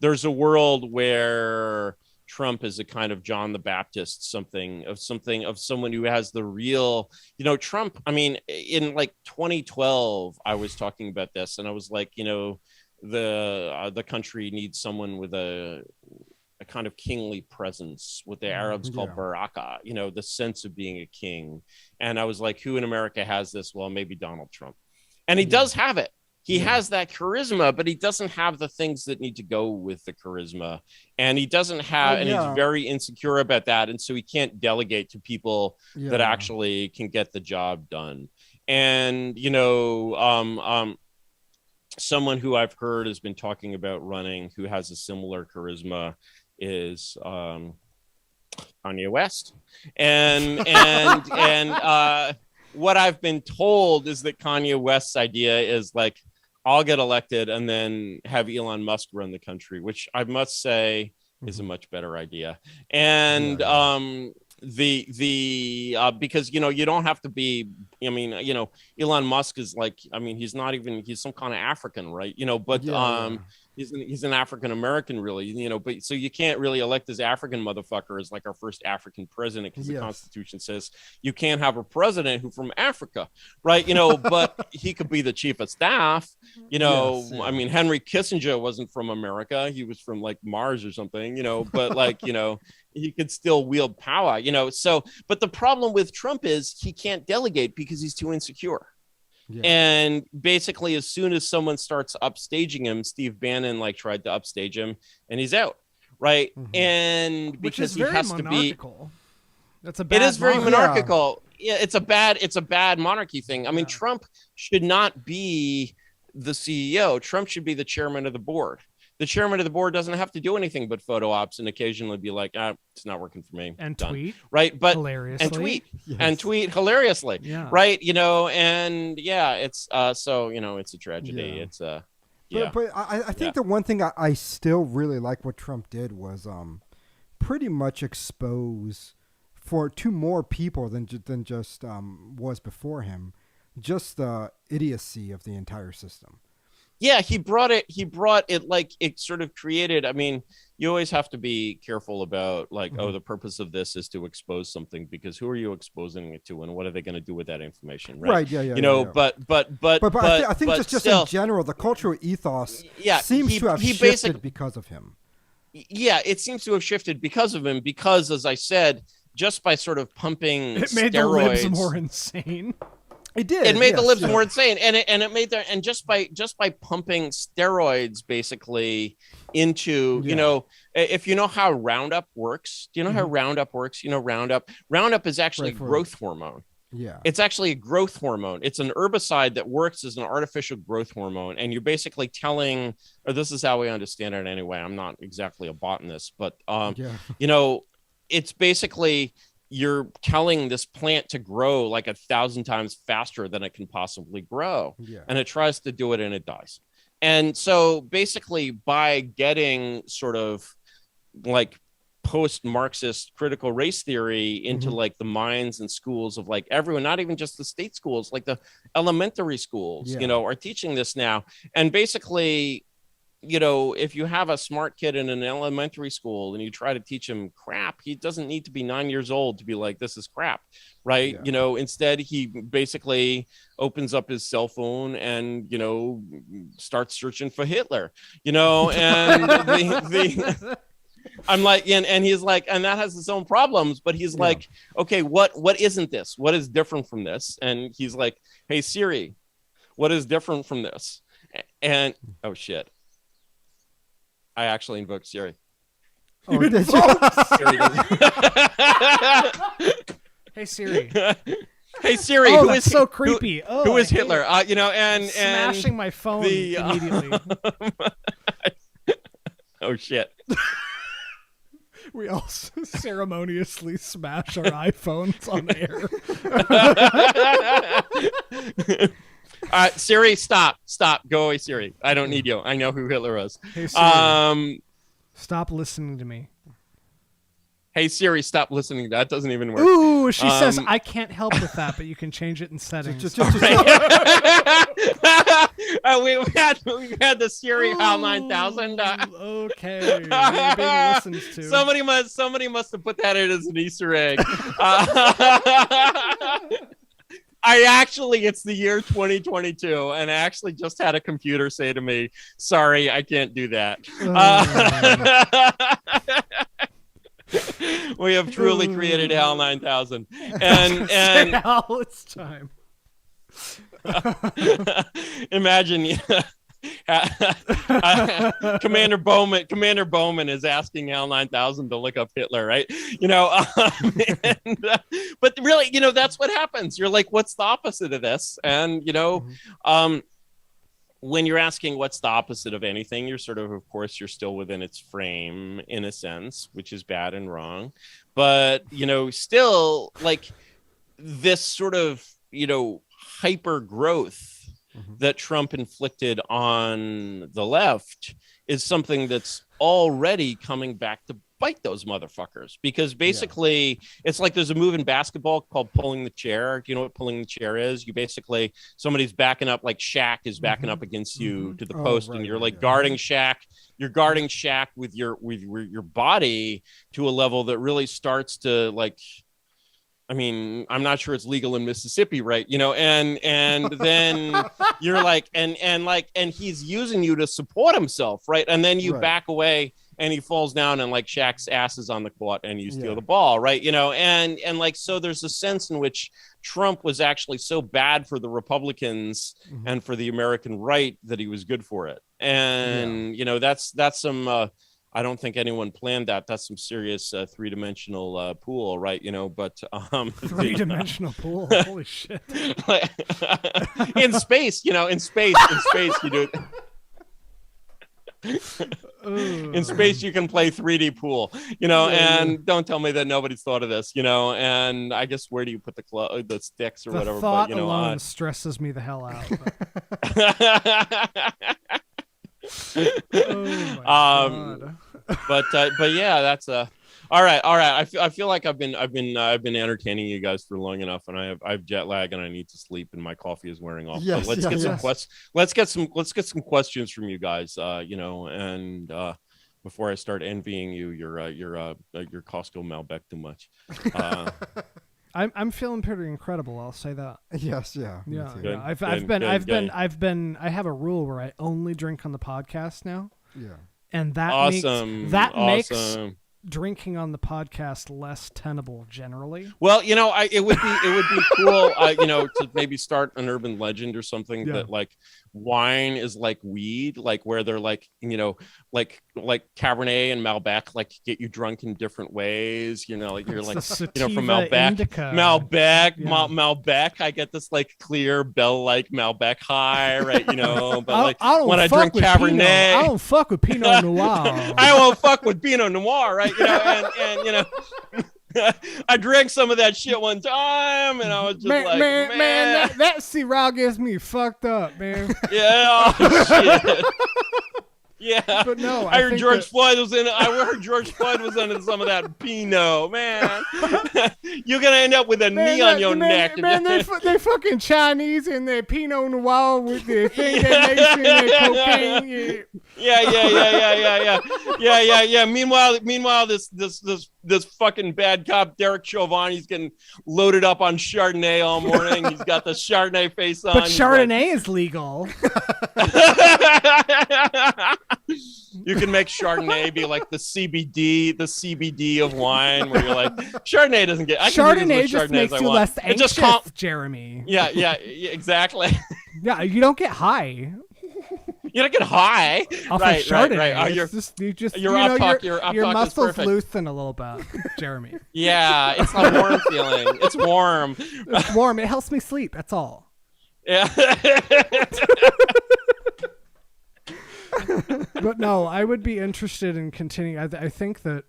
[SPEAKER 1] there's a world where Trump is a kind of John the Baptist, someone who has the real, Trump. I mean, in like 2012, I was talking about this and I was like, the country needs someone with a kind of kingly presence, what the Arabs call baraka, you know, the sense of being a king. And I was like, who in America has this? Well, maybe Donald Trump. And he does have it. He has that charisma, but he doesn't have the things that need to go with the charisma. And he doesn't have, and he's very insecure about that. And so he can't delegate to people that actually can get the job done. And, you know, someone who I've heard has been talking about running, who has a similar charisma, is Kanye West. And what I've been told is that Kanye West's idea is like, I'll get elected and then have Elon Musk run the country, which I must say is a much better idea. And because, you know, you don't have to be, I mean, you know, Elon Musk is like, I mean, he's some kind of African, right? You know, but he's an African American, really, you know, but so you can't really elect this African motherfucker as like our first African president, because the Constitution says you can't have a president who's from Africa, right? You know, but he could be the chief of staff, you know. I mean, Henry Kissinger wasn't from America, he was from like Mars or something, you know, but like, you know, he could still wield power, you know. So, but the problem with Trump is he can't delegate because he's too insecure. And basically, as soon as someone starts upstaging him, Steve Bannon like tried to upstage him, and he's out, right? And because he has to be,
[SPEAKER 2] that's a bad.
[SPEAKER 1] It is very monarchical. Yeah, it's a bad monarchy thing. I mean, Trump should not be the CEO. Trump should be the chairman of the board. The chairman of the board doesn't have to do anything but photo ops and occasionally be like, it's not working for me.
[SPEAKER 2] And tweet.
[SPEAKER 1] Right. But
[SPEAKER 2] hilariously.
[SPEAKER 1] And tweet hilariously. Yeah. Right. You know, and it's so, you know, it's a tragedy. Yeah. It's
[SPEAKER 3] But I think the one thing I still really like what Trump did was pretty much expose to more people than just was before him, just the idiocy of the entire system.
[SPEAKER 1] Yeah, he brought it like it sort of created. I mean, you always have to be careful about like, the purpose of this is to expose something, because who are you exposing it to, and what are they going to do with that information? Right.
[SPEAKER 3] Yeah.
[SPEAKER 1] You know, but
[SPEAKER 3] I think just still, in general, the cultural ethos seems to have shifted because of him.
[SPEAKER 1] Yeah, it seems to have shifted because of him. Because, as I said, just by sort of pumping
[SPEAKER 2] it made the libs more insane.
[SPEAKER 3] It did.
[SPEAKER 1] It made the libs more insane, and it made their, and just by pumping steroids basically into, you know, if you know how Roundup works, do you know how Roundup works? You know, Roundup is actually a growth hormone.
[SPEAKER 3] Yeah,
[SPEAKER 1] it's actually a growth hormone. It's an herbicide that works as an artificial growth hormone, and you're basically telling, or this is how we understand it anyway. I'm not exactly a botanist, but you know, it's basically, you're telling this plant to grow like 1,000 times faster than it can possibly grow. And it tries to do it and it dies. And so basically, by getting sort of like post-Marxist critical race theory into like the minds and schools of like everyone, not even just the state schools, like the elementary schools, you know, are teaching this now. And basically, you know, if you have a smart kid in an elementary school and you try to teach him crap, he doesn't need to be 9 years old to be like, this is crap, right? You know, instead he basically opens up his cell phone and, you know, starts searching for Hitler, you know, and I'm like, and he's like, and that has its own problems, but he's like, okay, what isn't this? What is different from this? And he's like, hey Siri, what is different from this? And oh shit, I actually invoked Siri.
[SPEAKER 3] Oh, did you?
[SPEAKER 2] Hey Siri.
[SPEAKER 1] Hey Siri,
[SPEAKER 2] who is so creepy?
[SPEAKER 1] Who is Hitler? You know, and
[SPEAKER 2] smashing my phone immediately.
[SPEAKER 1] Oh shit.
[SPEAKER 2] We also ceremoniously smash our iPhones on air.
[SPEAKER 1] Siri, stop, go away, Siri. I don't need you. I know who Hitler is.
[SPEAKER 2] Hey, Siri, stop listening to me.
[SPEAKER 1] Hey Siri, stop listening. That doesn't even work.
[SPEAKER 2] Ooh, she says I can't help with that, but you can change it in settings.
[SPEAKER 1] We had the Siri HAL 9000.
[SPEAKER 2] Okay, you're being listened to.
[SPEAKER 1] Somebody must have put that in as an Easter egg. it's the year 2022, and I actually just had a computer say to me, "Sorry, I can't do that." We have truly created HAL 9000, and
[SPEAKER 2] now it's time.
[SPEAKER 1] Imagine. Commander Bowman is asking HAL 9000 to look up Hitler, right? But really, that's what happens. You're like, what's the opposite of this? And when you're asking what's the opposite of anything, you're sort of course, you're still within its frame in a sense, which is bad and wrong. But, still like this sort of, hyper growth that Trump inflicted on the left is something that's already coming back to bite those motherfuckers, because basically it's like there's a move in basketball called pulling the chair. Do you know what pulling the chair is? You basically, somebody's backing up, like Shaq is backing up against you to the post, and you're like guarding Shaq. You're guarding Shaq with your body to a level that really starts to like, I mean, I'm not sure it's legal in Mississippi, right? And then you're like, and he's using you to support himself, right? And then you back away, and he falls down, and like Shaq's ass is on the court, and you steal the ball, right? And like, so there's a sense in which Trump was actually so bad for the Republicans and for the American right that he was good for it. And that's some. I don't think anyone planned that. That's some serious three-dimensional pool, right? But
[SPEAKER 2] three-dimensional pool. Holy shit!
[SPEAKER 1] in space, you do it. In space, you can play 3D pool, and don't tell me that nobody's thought of this, and I guess where do you put the sticks or
[SPEAKER 2] the
[SPEAKER 1] whatever?
[SPEAKER 2] Thought alone stresses me the hell out. God.
[SPEAKER 1] but yeah, that's all right. I feel like I've been entertaining you guys for long enough, and I have jet lag, and I need to sleep, and my coffee is wearing off.
[SPEAKER 3] Yes,
[SPEAKER 1] so let's get some questions from you guys, and before I start envying you, your Costco Malbec too much.
[SPEAKER 2] I'm feeling pretty incredible. I'll say that.
[SPEAKER 3] Yes, yeah.
[SPEAKER 2] Yeah. I have a rule where I only drink on the podcast now.
[SPEAKER 3] Yeah.
[SPEAKER 2] And that makes drinking on the podcast less tenable generally.
[SPEAKER 1] Well, it would be cool, to maybe start an urban legend or something that like wine is like weed, like where they're like, like Cabernet and Malbec, like get you drunk in different ways, like you're like, from Malbec, I get this like clear bell-like Malbec high, right? But like when I drink Cabernet,
[SPEAKER 2] I don't fuck with Pinot Noir.
[SPEAKER 1] I won't fuck with Pinot Noir, right? And I drank some of that shit one time, and I was just man,
[SPEAKER 2] that Syrah gets me fucked up, man.
[SPEAKER 1] Yeah, oh, shit. Yeah,
[SPEAKER 2] but no,
[SPEAKER 1] I heard George Floyd was in it. I heard George Floyd was in some of that Pinot, man. You're gonna end up with a knee on your neck.
[SPEAKER 2] Man, they fucking Chinese in their Pinot Noir with their thing that makes in their cocaine.
[SPEAKER 1] Yeah. Meanwhile, this fucking bad cop Derek Chauvin, he's getting loaded up on Chardonnay all morning. He's got the Chardonnay face on.
[SPEAKER 2] But Chardonnay is legal.
[SPEAKER 1] You can make Chardonnay be like the CBD of wine, where you're like, Chardonnay doesn't get.
[SPEAKER 2] Chardonnay just makes you less anxious, Jeremy.
[SPEAKER 1] Yeah, exactly.
[SPEAKER 2] Yeah, you don't get high.
[SPEAKER 1] You don't get high
[SPEAKER 2] off of Chardonnay.
[SPEAKER 1] Right.
[SPEAKER 2] Your muscles loosen a little bit, Jeremy.
[SPEAKER 1] Yeah, it's a warm feeling. It's warm.
[SPEAKER 2] It's warm. It helps me sleep. That's all.
[SPEAKER 1] Yeah.
[SPEAKER 2] But no, I would be interested in continuing. I think that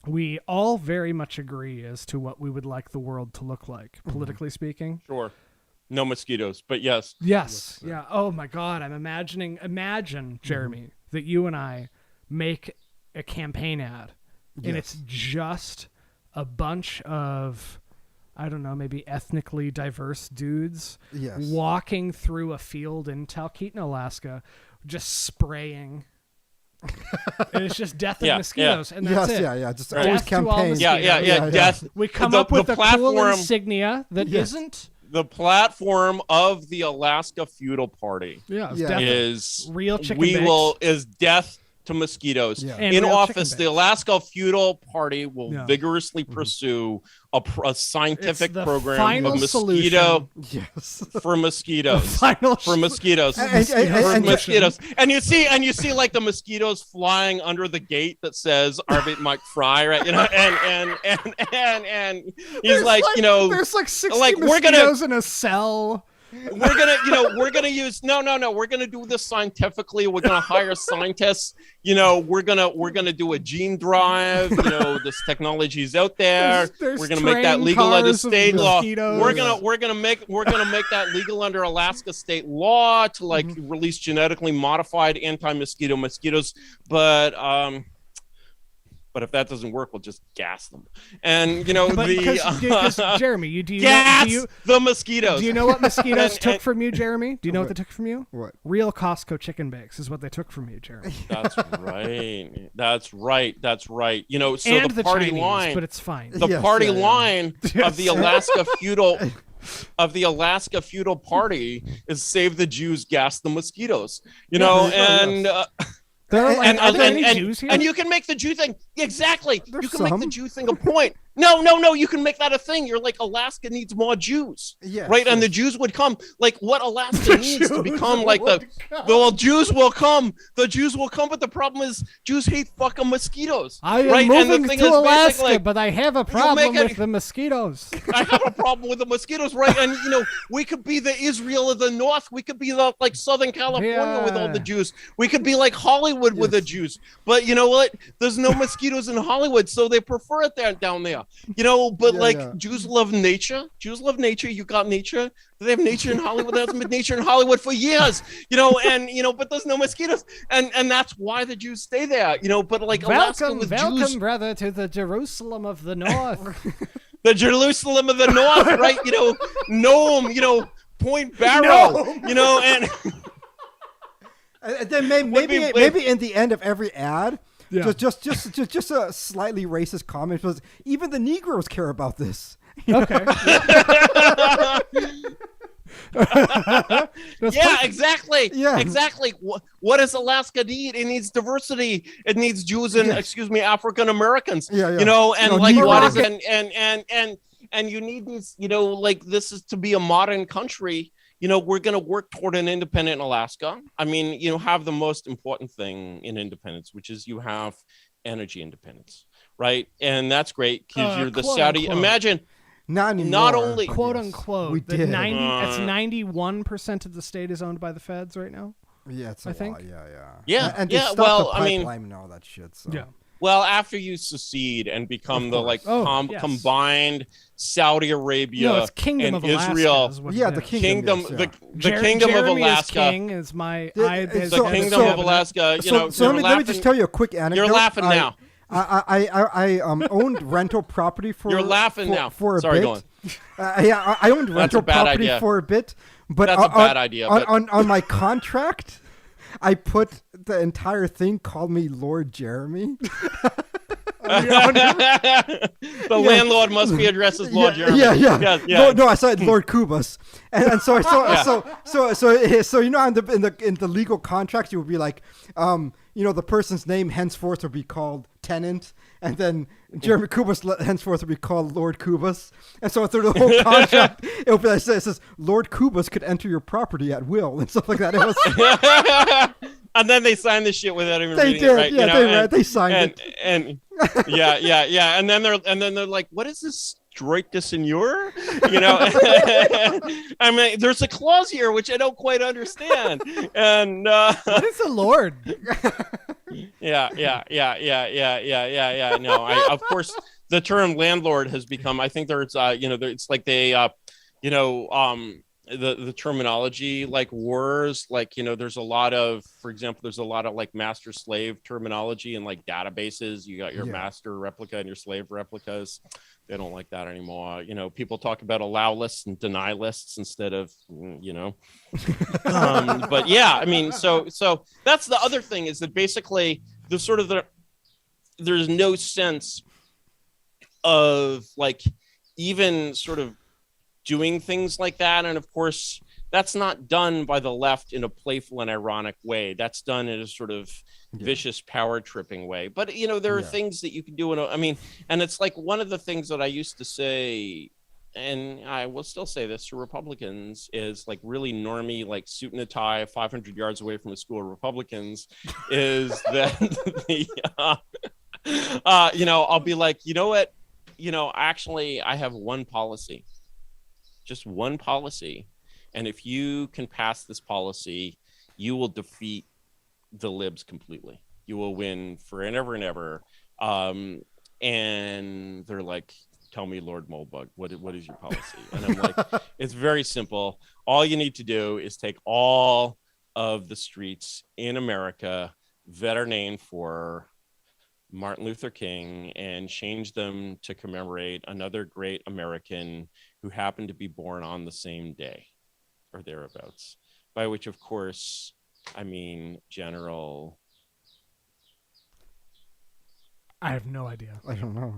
[SPEAKER 2] we all very much agree as to what we would like the world to look like, politically speaking.
[SPEAKER 1] Sure. No mosquitoes, but yes.
[SPEAKER 2] Yes. Yeah. Oh my God. Imagine, Jeremy, that you and I make a campaign ad and it's just a bunch of, I don't know, maybe ethnically diverse dudes walking through a field in Talkeetna, Alaska, just spraying. And it's just death of mosquitoes, and that's it.
[SPEAKER 3] Just always campaign.
[SPEAKER 1] Death.
[SPEAKER 2] We come up with a cool insignia that isn't
[SPEAKER 1] The platform of the Alaska Feudal Party is
[SPEAKER 2] real chicken bakes.
[SPEAKER 1] Death to mosquitoes.
[SPEAKER 2] Yeah.
[SPEAKER 1] In office, the Alaska Feudal Party will vigorously pursue a scientific program of mosquito for mosquitoes. For mosquitoes. And you see like the mosquitoes flying under the gate that says Arvit Mike Fry, right? You know, and he's like, you know,
[SPEAKER 2] there's like 60 mosquitoes in a cell.
[SPEAKER 1] We're gonna use we're gonna do this scientifically. We're gonna hire scientists. You know, we're gonna do a gene drive. You know, this technology's out there. We're gonna make that legal under state law. We're gonna make that legal under Alaska state law to like release genetically modified anti-mosquito mosquitoes. But if that doesn't work, we'll just gas them. And you know,
[SPEAKER 2] because Jeremy, do you
[SPEAKER 1] the mosquitoes?
[SPEAKER 2] Do you know what mosquitoes took from you, Jeremy? Do you know what they took from you?
[SPEAKER 3] What?
[SPEAKER 2] Real Costco chicken bakes is what they took from you, Jeremy.
[SPEAKER 1] That's right. That's right. You know, so
[SPEAKER 2] and
[SPEAKER 1] the party
[SPEAKER 2] Chinese,
[SPEAKER 1] line,
[SPEAKER 2] but it's fine.
[SPEAKER 1] The party line of the Alaska Feudal Party is save the Jews, gas the mosquitoes. You know, and.
[SPEAKER 2] Are there any Jews here?
[SPEAKER 1] And you can make the Jew thing exactly. You can make the Jew thing a point. No. You can make that a thing. You're like, Alaska needs more Jews, right? And the Jews would come. Like what Alaska needs to become like Jews will come. The Jews will come, but the problem is Jews hate fucking mosquitoes.
[SPEAKER 2] I am moving to Alaska, but I have a problem with the mosquitoes.
[SPEAKER 1] I have a problem with the mosquitoes, right? And you know, we could be the Israel of the North. We could be like Southern California with all the Jews. We could be like Hollywood with the Jews. But you know what? There's no mosquitoes in Hollywood, so they prefer it down there. You know, but Jews love nature. Jews love nature. You got nature. They have nature in Hollywood. There's been nature in Hollywood for years. You know, and you know, but there's no mosquitoes, and that's why the Jews stay there. You know, but like Alaska with
[SPEAKER 2] welcome,
[SPEAKER 1] Jews,
[SPEAKER 2] brother, to the Jerusalem of the North.
[SPEAKER 1] The Jerusalem of the North, right? You know, Nome. You know, Point Barrow. You know, and
[SPEAKER 3] then maybe in the end of every ad. Yeah. Just a slightly racist comment was even the Negroes care about this.
[SPEAKER 2] Okay.
[SPEAKER 1] Exactly. Yeah, exactly. What does Alaska need? It needs diversity. It needs Jews and African Americans. You know, and like what is and you need these. You know, like this is to be a modern country. You know, we're going to work toward an independent Alaska. I mean, you know, have the most important thing in independence, which is you have energy independence, right? And that's great because you're the Saudi.
[SPEAKER 2] Unquote.
[SPEAKER 1] Imagine, not only
[SPEAKER 2] quote unquote, we did. 91% of the state is owned by the feds right now.
[SPEAKER 3] Yeah, it's a lot.
[SPEAKER 1] Yeah.
[SPEAKER 3] And they stopped the pipeline and all that shit. So.
[SPEAKER 2] Yeah.
[SPEAKER 1] Well, after you secede and become the combined Saudi Arabia
[SPEAKER 2] Kingdom
[SPEAKER 1] and
[SPEAKER 2] of
[SPEAKER 1] Israel,
[SPEAKER 3] the kingdom,
[SPEAKER 1] the kingdom of Alaska.
[SPEAKER 2] King is my
[SPEAKER 1] the kingdom of Alaska. You know,
[SPEAKER 3] so let me just tell you a quick anecdote.
[SPEAKER 1] You're laughing now.
[SPEAKER 3] I owned rental property for.
[SPEAKER 1] You're laughing now.
[SPEAKER 3] For a
[SPEAKER 1] Sorry,
[SPEAKER 3] bit.
[SPEAKER 1] go on.
[SPEAKER 3] I owned rental property for a bit, but
[SPEAKER 1] that's a bad idea.
[SPEAKER 3] On my contract, I put the entire thing called me Lord Jeremy.
[SPEAKER 1] The landlord must be addressed as Lord Jeremy.
[SPEAKER 3] Yeah. No, I said Lord Kubas, and so you know, in the legal contract, you would be like, you know, the person's name henceforth will be called tenant, and then Jeremy Kubas henceforth will be called Lord Kubas, and so through the whole contract, it will be like, it says Lord Kubas could enter your property at will and stuff like that. It was.
[SPEAKER 1] And then they signed this shit without even reading it, right?
[SPEAKER 3] Yeah, they signed it.
[SPEAKER 1] And yeah. And then they're like, what is this? Droit de seigneur? You know, I mean, there's a clause here which I don't quite understand. And
[SPEAKER 2] what is a lord?
[SPEAKER 1] Yeah. No, of course, the term landlord has become. I think there's, you know, it's like they, you know, the terminology, like wars, like, you know, there's a lot of, for example, there's a lot of like master slave terminology and like databases. You got your master replica and your slave replicas. They don't like that anymore. You know, people talk about allow lists and deny lists instead of, you know, but yeah, I mean, so that's the other thing is that basically there's no sense of like even sort of doing things like that. And of course, that's not done by the left in a playful and ironic way. That's done in a sort of vicious power tripping way. But, you know, there are things that you can do. I mean, and it's like one of the things that I used to say, and I will still say this to Republicans, is like really normie, like suit and a tie, 500 yards away from a school of Republicans, is that you know, I'll be like, you know what, you know, actually I have one policy, just one policy. And if you can pass this policy, you will defeat the libs completely. You will win forever and ever. And they're like, tell me, Lord Molbug, what is your policy? And I'm like, it's very simple. All you need to do is take all of the streets in America that are named for Martin Luther King and change them to commemorate another great American who happened to be born on the same day or thereabouts. By which, of course, I mean General.
[SPEAKER 2] I have no idea.
[SPEAKER 3] I don't know.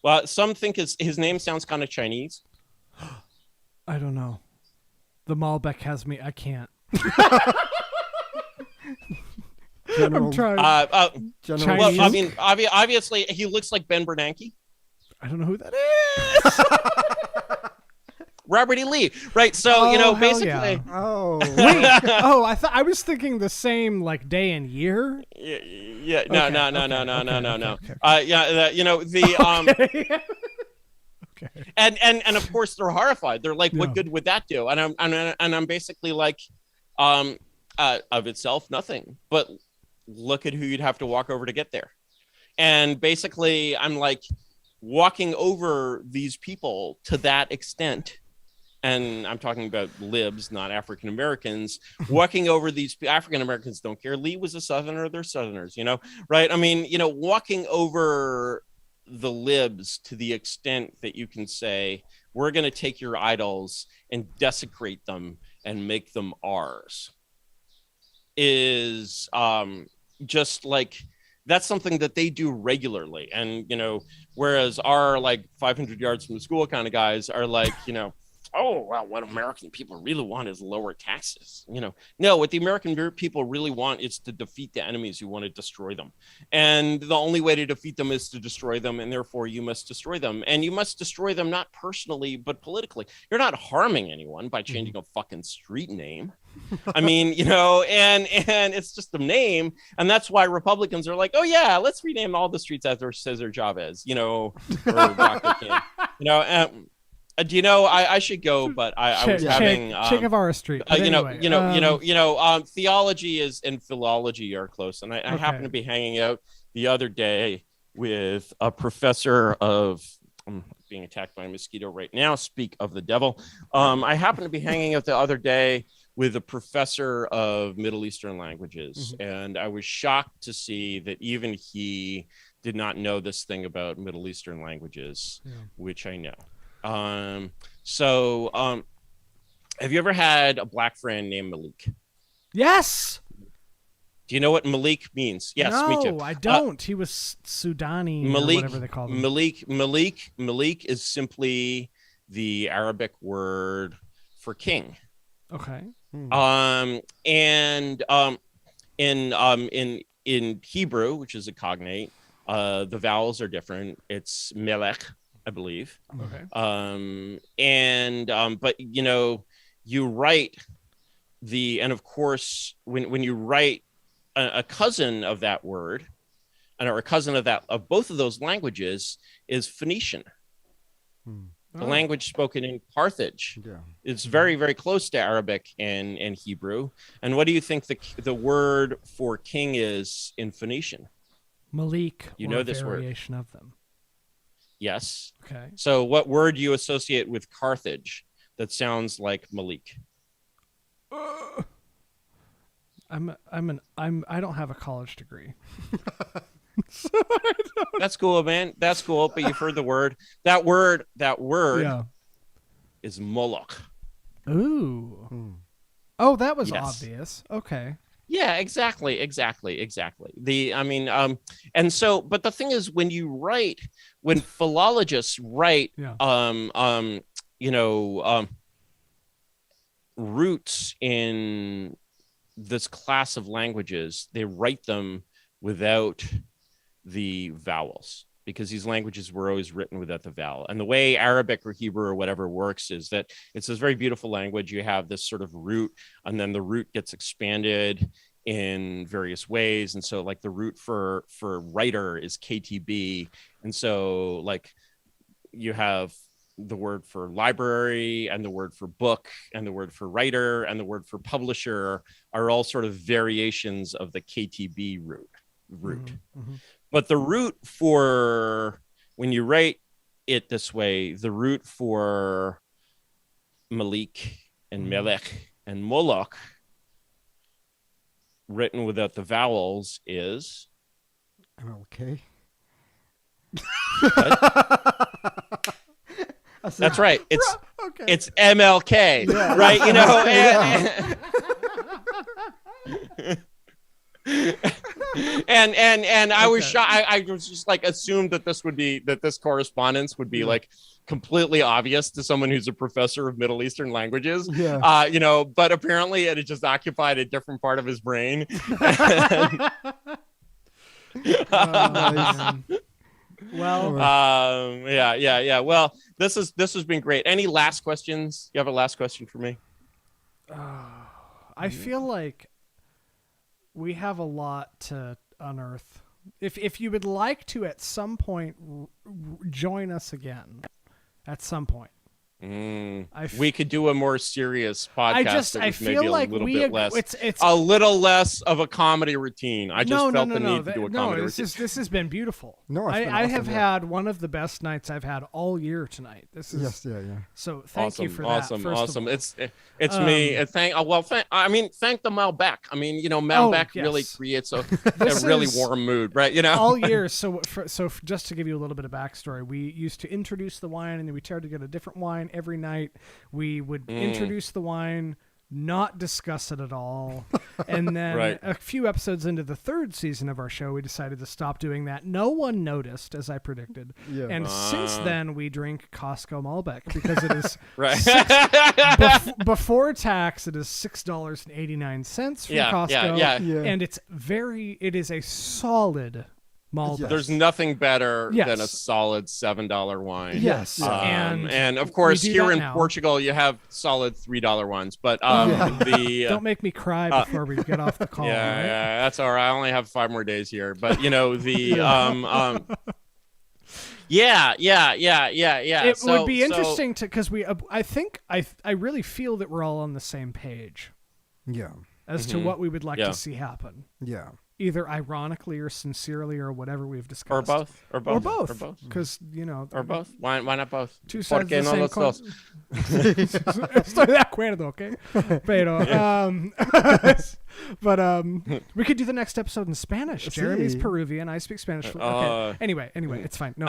[SPEAKER 1] Well, some think his name sounds kind of Chinese.
[SPEAKER 2] I don't know. The Malbec has me. I can't.
[SPEAKER 3] General,
[SPEAKER 2] I'm trying.
[SPEAKER 3] General.
[SPEAKER 1] Well, I mean, obviously, he looks like Ben Bernanke.
[SPEAKER 2] I don't know who that is.
[SPEAKER 1] Robert E. Lee, right? So, you know, basically.
[SPEAKER 2] Yeah.
[SPEAKER 3] Oh.
[SPEAKER 2] Wait. Oh, I was thinking the same like day and year.
[SPEAKER 1] Yeah. No.
[SPEAKER 2] Okay.
[SPEAKER 1] You know, the
[SPEAKER 2] Okay.
[SPEAKER 1] and of course they're horrified. They're like, what good would that do? And I'm basically like, of itself, nothing. But look at who you'd have to walk over to get there. And basically, I'm like walking over these people to that extent. And I'm talking about libs, not African Americans, walking over these African Americans don't care. Lee was a Southerner, they're Southerners, you know, right? I mean, you know, walking over the libs to the extent that you can say, we're going to take your idols and desecrate them and make them ours is just like, that's something that they do regularly. And, you know, whereas our like 500 yards from the school kind of guys are like, you know, oh, well, what American people really want is lower taxes. You know, no, what the American people really want is to defeat the enemies who want to destroy them. And the only way to defeat them is to destroy them. And therefore you must destroy them. And you must destroy them, not personally, but politically. You're not harming anyone by changing a fucking street name. I mean, you know, and it's just a name. And that's why Republicans are like, oh yeah, let's rename all the streets after Cesar Chavez, you know, or Dr. King, you know, do you know, I should go, but I was having
[SPEAKER 2] Che Guevara Street. Anyway,
[SPEAKER 1] theology and philology are close. And I happened to be hanging out the other day with a professor of, I'm being attacked by a mosquito right now, speak of the devil. I happened to be hanging out the other day with a professor of Middle Eastern languages. And I was shocked to see that even he did not know this thing about Middle Eastern languages, which I know. Have you ever had a black friend named Malik?
[SPEAKER 2] Yes.
[SPEAKER 1] Do you know what Malik means? Yes,
[SPEAKER 2] no,
[SPEAKER 1] me too.
[SPEAKER 2] I don't. He was Sudani
[SPEAKER 1] Malik,
[SPEAKER 2] or whatever they call him.
[SPEAKER 1] Malik is simply the Arabic word for king.
[SPEAKER 2] Okay.
[SPEAKER 1] In Hebrew, which is a cognate, the vowels are different. It's Melech, I believe.
[SPEAKER 2] Okay.
[SPEAKER 1] But you know, you write and of course, when you write a cousin of that word, or a cousin of both of those languages is Phoenician. The language spoken in Carthage. Yeah. It's very, very close to Arabic and Hebrew. And what do you think the word for king is in Phoenician?
[SPEAKER 2] Malik.
[SPEAKER 1] You know this
[SPEAKER 2] variation of them.
[SPEAKER 1] Yes.
[SPEAKER 2] Okay.
[SPEAKER 1] So what word do you associate with Carthage that sounds like Malik?
[SPEAKER 2] I don't have a college degree. So
[SPEAKER 1] That's cool, man. That's cool. But you've heard the word. That word is Moloch.
[SPEAKER 2] Ooh. Oh, that was
[SPEAKER 1] Yes.
[SPEAKER 2] obvious. Okay.
[SPEAKER 1] Yeah, exactly. And so, but the thing is, when philologists write, roots in this class of languages, they write them without the vowels, because these languages were always written without the vowel. And the way Arabic or Hebrew or whatever works is that it's this very beautiful language. You have this sort of root, and then the root gets expanded in various ways. And so like the root for writer is KTB. And so like you have the word for library and the word for book and the word for writer and the word for publisher are all sort of variations of the KTB root. Mm-hmm. But the root for, when you write it this way, the root for Malik and Moloch and Moloch, written without the vowels, is
[SPEAKER 3] MLK.
[SPEAKER 1] That's right. It's MLK, yeah. Right? You know, and I was shocked. I was just like assumed that this correspondence would be like completely obvious to someone who's a professor of Middle Eastern languages. Yeah. But apparently it had just occupied a different part of his brain.
[SPEAKER 2] Well,
[SPEAKER 1] yeah. Well, this has been great. Any last questions? You have a last question for me?
[SPEAKER 2] I feel like we have a lot to unearth. If you would like to, at some point, join us again, at some point. We could do a more serious podcast. I feel like a little less of a comedy routine. I just felt the need to do a comedy routine. This has been beautiful.
[SPEAKER 3] No,
[SPEAKER 2] I have had one of the best nights I've had all year tonight. This is So thank you for that.
[SPEAKER 1] Awesome. It's me. Thank the Mel Beck. I mean, Mel Beck really creates a really warm mood, right?
[SPEAKER 2] All year. So just to give you a little bit of backstory, we used to introduce the wine, and then we tried to get a different wine every night. We would introduce the wine, not discuss it at all, and then a few episodes into the third season of our show, we decided to stop doing that. No one noticed, as I predicted, and since then we drink Costco Malbec because it is before tax. It is $6.89 from Costco, and it is a solid Malbec.
[SPEAKER 1] Yes. There's nothing better than a solid $7 wine.
[SPEAKER 2] Yes,
[SPEAKER 1] and of course here in Portugal you have solid $3 wines. But
[SPEAKER 2] don't make me cry before we get off the call.
[SPEAKER 1] Yeah, that's all right. I only have 5 more days here. But it
[SPEAKER 2] would be interesting because I really feel that we're all on the same page.
[SPEAKER 3] Yeah.
[SPEAKER 2] As to what we would like to see happen.
[SPEAKER 3] Yeah.
[SPEAKER 2] Either ironically or sincerely or whatever we've discussed.
[SPEAKER 1] Or both.
[SPEAKER 2] Because,
[SPEAKER 1] Or both. Why not both?
[SPEAKER 2] Two sides of the same coin. Estoy de acuerdo, okay? Pero, but we could do the next episode in Spanish. Jeremy's Peruvian. I speak Spanish. Okay. Anyway, it's fine. No,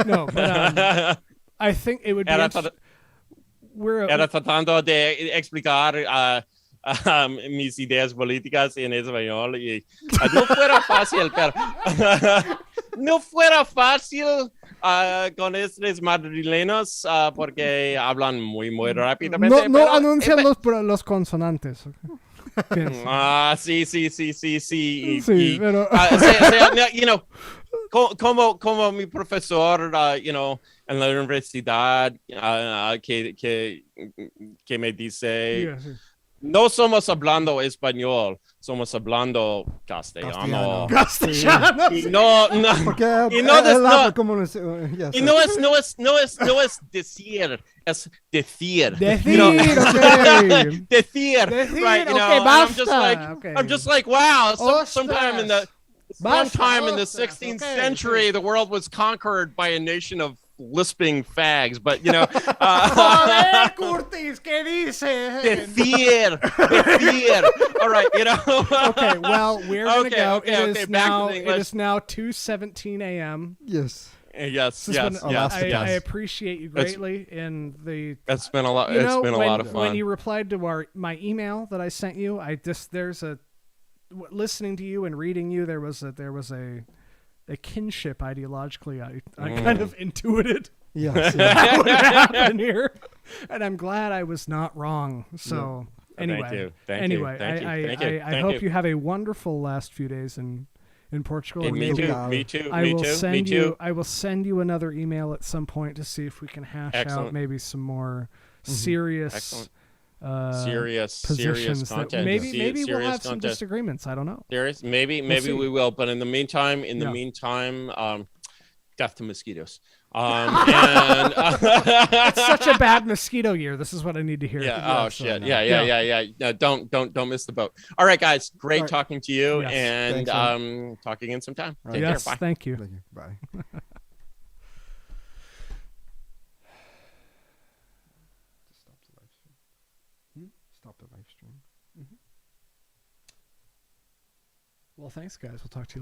[SPEAKER 2] no, but I think it would be
[SPEAKER 1] Era tratando de explicar mis ideas políticas en español y no fuera fácil, pero no fuera fácil con estos madrileños porque hablan muy rápidamente.
[SPEAKER 2] No anuncian los consonantes.
[SPEAKER 1] Sí, pero como mi profesor, en la universidad, que me dice, no somos hablando español, somos hablando castellano. Y no es decir, es decir. Decir. Right, I'm just like, wow, sometime in the 16th century, the world was conquered by a nation of lisping fags, but
[SPEAKER 2] Joder, Curtis, ¿qué dice?
[SPEAKER 1] Decir. All right,
[SPEAKER 2] Okay, well, we're gonna go. It is now 2:17 a.m.
[SPEAKER 3] Yes.
[SPEAKER 1] Yes,
[SPEAKER 2] This has
[SPEAKER 1] yes,
[SPEAKER 2] been-
[SPEAKER 1] yes,
[SPEAKER 2] I
[SPEAKER 1] yes.
[SPEAKER 2] appreciate you greatly in the.
[SPEAKER 1] It's been a lot.
[SPEAKER 2] You
[SPEAKER 1] It's
[SPEAKER 2] know,
[SPEAKER 1] been a lot of fun.
[SPEAKER 2] when you replied to my email that I sent you, listening to you and reading you, there was a kinship ideologically. I kind of intuited
[SPEAKER 3] Yes.
[SPEAKER 2] what would happen here, and I'm glad I was not wrong. So anyway,
[SPEAKER 1] Thank you.
[SPEAKER 2] I hope you have a wonderful last few days in Portugal.
[SPEAKER 1] And me
[SPEAKER 2] maybe
[SPEAKER 1] too. Me too.
[SPEAKER 2] I
[SPEAKER 1] Me
[SPEAKER 2] will
[SPEAKER 1] too.
[SPEAKER 2] send
[SPEAKER 1] Me
[SPEAKER 2] you.
[SPEAKER 1] too.
[SPEAKER 2] I will send you another email at some point to see if we can hash out
[SPEAKER 1] Excellent.
[SPEAKER 2] maybe some more serious.
[SPEAKER 1] Excellent.
[SPEAKER 2] Serious
[SPEAKER 1] serious content.
[SPEAKER 2] that maybe we'll
[SPEAKER 1] serious
[SPEAKER 2] have some
[SPEAKER 1] content.
[SPEAKER 2] disagreements. I don't know.
[SPEAKER 1] Serious? Maybe
[SPEAKER 2] see.
[SPEAKER 1] we will. But in the meantime, death to mosquitoes. And
[SPEAKER 2] It's such a bad mosquito year. This is what I need to hear.
[SPEAKER 1] yeah. Oh shit. Yeah. No, don't miss the boat. All right, guys. Great
[SPEAKER 3] All right.
[SPEAKER 1] talking to you,
[SPEAKER 2] Yes.
[SPEAKER 1] and
[SPEAKER 3] Thanks,
[SPEAKER 1] talk again sometime.
[SPEAKER 3] All
[SPEAKER 1] Take
[SPEAKER 3] right.
[SPEAKER 2] Yes,
[SPEAKER 1] care. Bye.
[SPEAKER 2] thank you.
[SPEAKER 3] Thank you. Bye. Stop the live stream. Stop the live stream.
[SPEAKER 2] Well, thanks, guys. We'll talk to you.